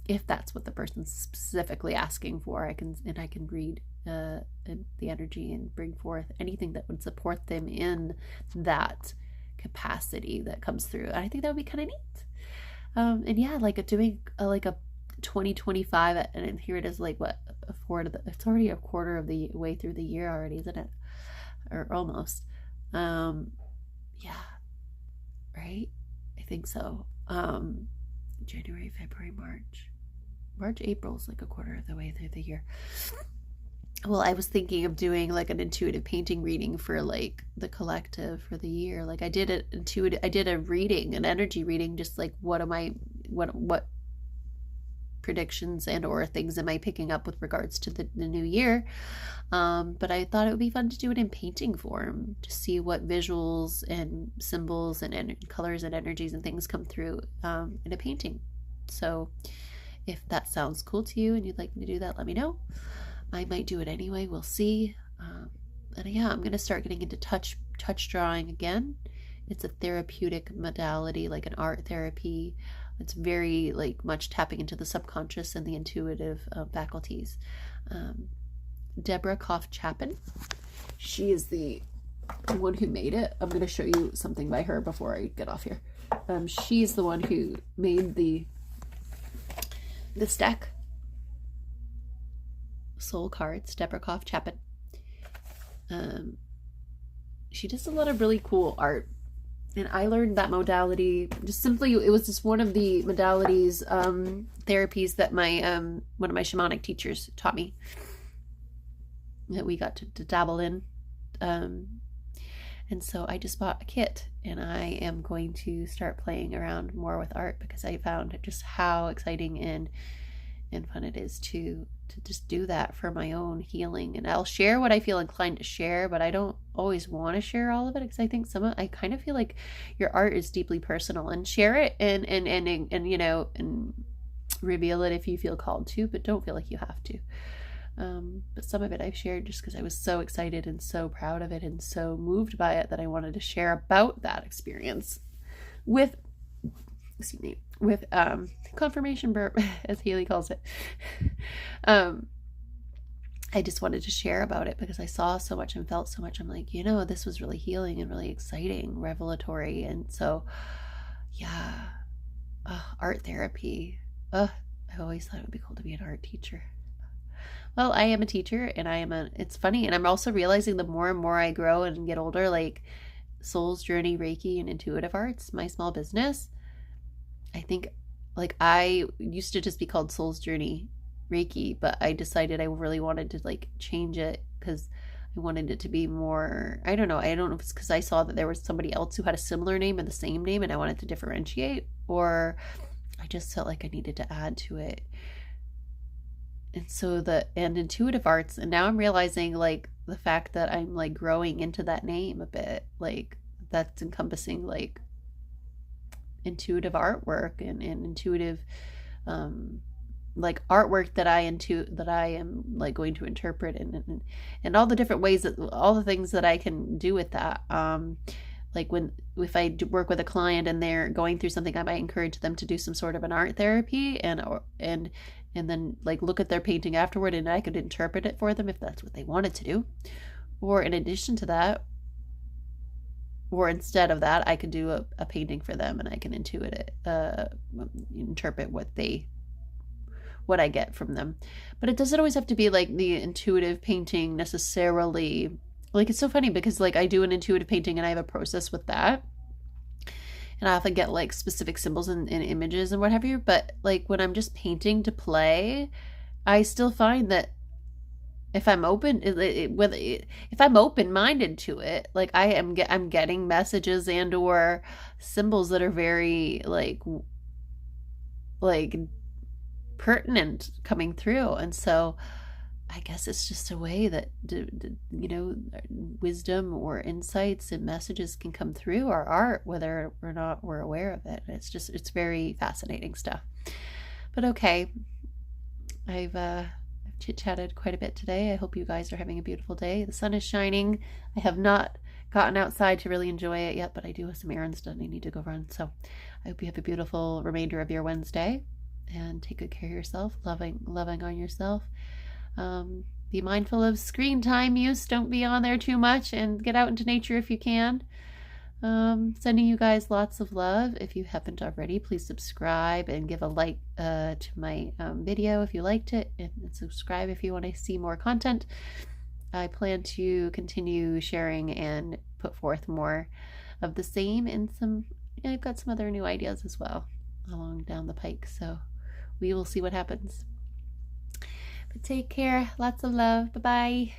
Speaker 2: If that's what the person's specifically asking for, I can read the energy and bring forth anything that would support them in that capacity that comes through. And I think that would be kind of neat. And yeah, like doing like a 2025, and here it is, like, what, it's already a quarter of the way through the year already, isn't it? Or almost. Yeah, right? I think so. January, February, March, April is like a quarter of the way through the year. Well, I was thinking of doing like an intuitive painting reading for, like, the collective for the year. Like, I did a reading, an energy reading, just like what predictions and or things am I picking up with regards to the new year. But I thought it would be fun to do it in painting form, to see what visuals and symbols and colors and energies and things come through in a painting. So if that sounds cool to you and you'd like me to do that, let me know. I might do it anyway. We'll see. And yeah, I'm going to start getting into touch drawing again. It's a therapeutic modality, like an art therapy. It's very like much tapping into the subconscious and the intuitive faculties. Deborah Koff-Chapin, she is the one who made it. I'm going to show you something by her before I get off here. She's the one who made this deck. Soul cards, Deborah Koff-Chapin. She does a lot of really cool art, and I learned that modality just simply, it was just one of the modalities, therapies that my one of my shamanic teachers taught me, that we got to dabble in. And so I just bought a kit, and I am going to start playing around more with art, because I found just how exciting and fun it is to just do that for my own healing. And I'll share what I feel inclined to share, but I don't always want to share all of it, because I think I kind of feel like your art is deeply personal, and share it and you know, and reveal it if you feel called to, but don't feel like you have to. But some of it I've shared just because I was so excited and so proud of it and so moved by it that I wanted to share about that experience with, excuse me, with confirmation burp, as Haley calls it. I just wanted to share about it because I saw so much and felt so much. I'm like, you know, this was really healing and really exciting, revelatory. And so, yeah, art therapy. I always thought it would be cool to be an art teacher. Well, I am a teacher, and it's funny. And I'm also realizing the more and more I grow and get older, like Soul's Journey, Reiki, and Intuitive Arts, my small business, I think, like, I used to just be called Soul's Journey Reiki, but I decided I really wanted to like change it, because I wanted it to be more, I don't know if it's because I saw that there was somebody else who had a similar name and the same name, and I wanted to differentiate, or I just felt like I needed to add to it. And so and Intuitive Arts, and now I'm realizing like the fact that I'm like growing into that name a bit, like that's encompassing like intuitive artwork and intuitive like artwork that I am like going to interpret, and all the different ways that all the things that I can do with that. Like if I work with a client and they're going through something, I might encourage them to do some sort of an art therapy, and then like look at their painting afterward, and I could interpret it for them if that's what they wanted to do. Or in addition to that, or instead of that, I could do a painting for them, and I can interpret what I get from them. But it doesn't always have to be like the intuitive painting necessarily. Like, it's so funny because like I do an intuitive painting and I have a process with that, and I often get like specific symbols and images and what have you. But like when I'm just painting to play, I still find that if I'm if I'm open-minded to it, like I'm getting messages and or symbols that are very like pertinent coming through. And so I guess it's just a way that you know, wisdom or insights and messages can come through our art, whether or not we're aware of it. It's very fascinating stuff. But okay, I've chit-chatted quite a bit today. I hope you guys are having a beautiful day. The sun is shining. I have not gotten outside to really enjoy it yet, but I do have some errands done I need to go run. So I hope you have a beautiful remainder of your Wednesday, and take good care of yourself, loving on yourself. Be mindful of screen time use. Don't be on there too much, and get out into nature if you can. Sending you guys lots of love. If you haven't already, please subscribe and give a like to my video if you liked it, and subscribe if you want to see more content. I plan to continue sharing and put forth more of the same, and I've got some other new ideas as well along down the pike, so we will see what happens. But take care. Lots of love. Bye-bye.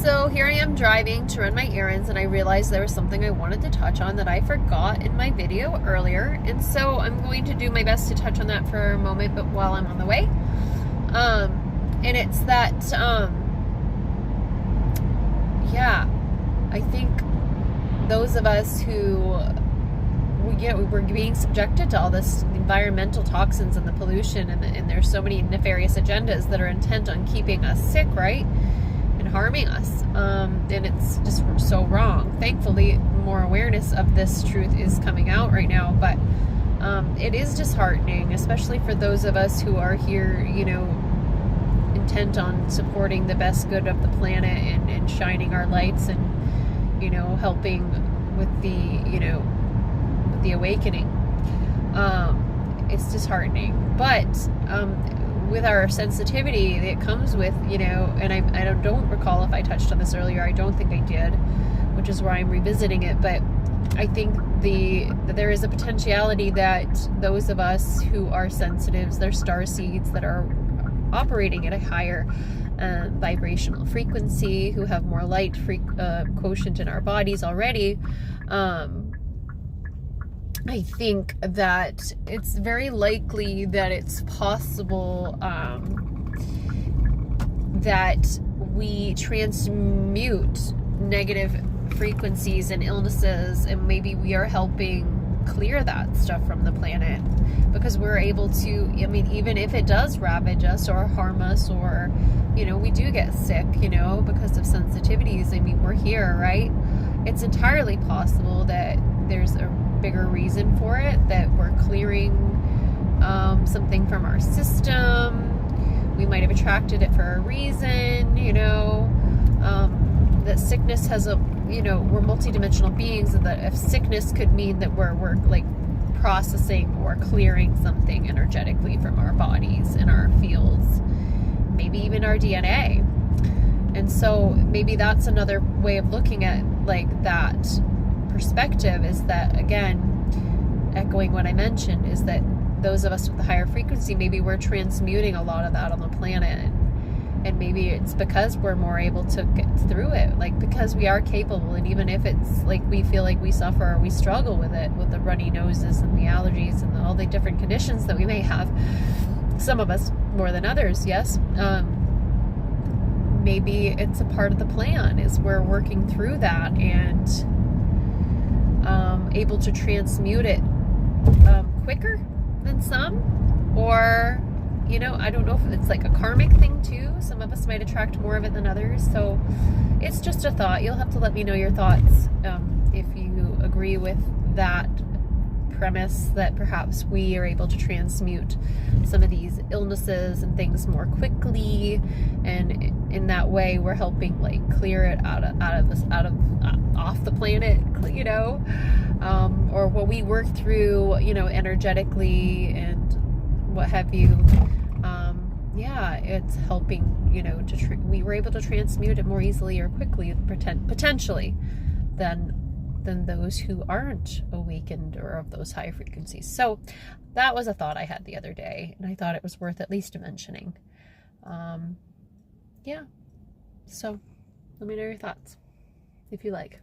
Speaker 2: So here I am driving to run my errands, and I realized there was something I wanted to touch on that I forgot in my video earlier. And so I'm going to do my best to touch on that for a moment, but while I'm on the way. And it's that, I think those of us who, we're being subjected to all this environmental toxins and the pollution, and there's so many nefarious agendas that are intent on keeping us sick, right? And harming us. And it's just so wrong. Thankfully, more awareness of this truth is coming out right now, but it is disheartening, especially for those of us who are here, intent on supporting the best good of the planet and shining our lights and, helping with the awakening. It's disheartening, but with our sensitivity that comes with, and I don't recall if I touched on this earlier. I don't think I did, which is why I'm revisiting it. But I think that there is a potentiality that those of us who are sensitives, they're star seeds that are operating at a higher vibrational frequency, who have more light quotient in our bodies already. I think that it's very likely that it's possible that we transmute negative frequencies and illnesses, and maybe we are helping clear that stuff from the planet, because we're able to, even if it does ravage us or harm us, or, we do get sick, because of sensitivities. We're here, right? It's entirely possible that there's a bigger reason for it, that we're clearing something from our system. We might have attracted it for a reason, that sickness has we're multidimensional beings, and that if sickness could mean that we're like processing or clearing something energetically from our bodies and our fields, maybe even our DNA. And so maybe that's another way of looking at like that perspective, is that, again, echoing what I mentioned, is that those of us with the higher frequency, maybe we're transmuting a lot of that on the planet. And maybe it's because we're more able to get through it, like because we are capable. And even if it's like we feel like we suffer or we struggle with it, with the runny noses and the allergies and all the different conditions that we may have, some of us more than others, yes, maybe it's a part of the plan, is we're working through that and able to transmute it quicker than some, or I don't know if it's like a karmic thing too. Some of us might attract more of it than others. So it's just a thought. You'll have to let me know your thoughts if you agree with that premise, that perhaps we are able to transmute some of these illnesses and things more quickly, and in that way we're helping like clear it off the planet, or what we work through, energetically and what have you. It's helping, we were able to transmute it more easily or quickly, potentially, than those who aren't awakened or of those high frequencies. So that was a thought I had the other day, and I thought it was worth at least mentioning. So let me know your thoughts if you like.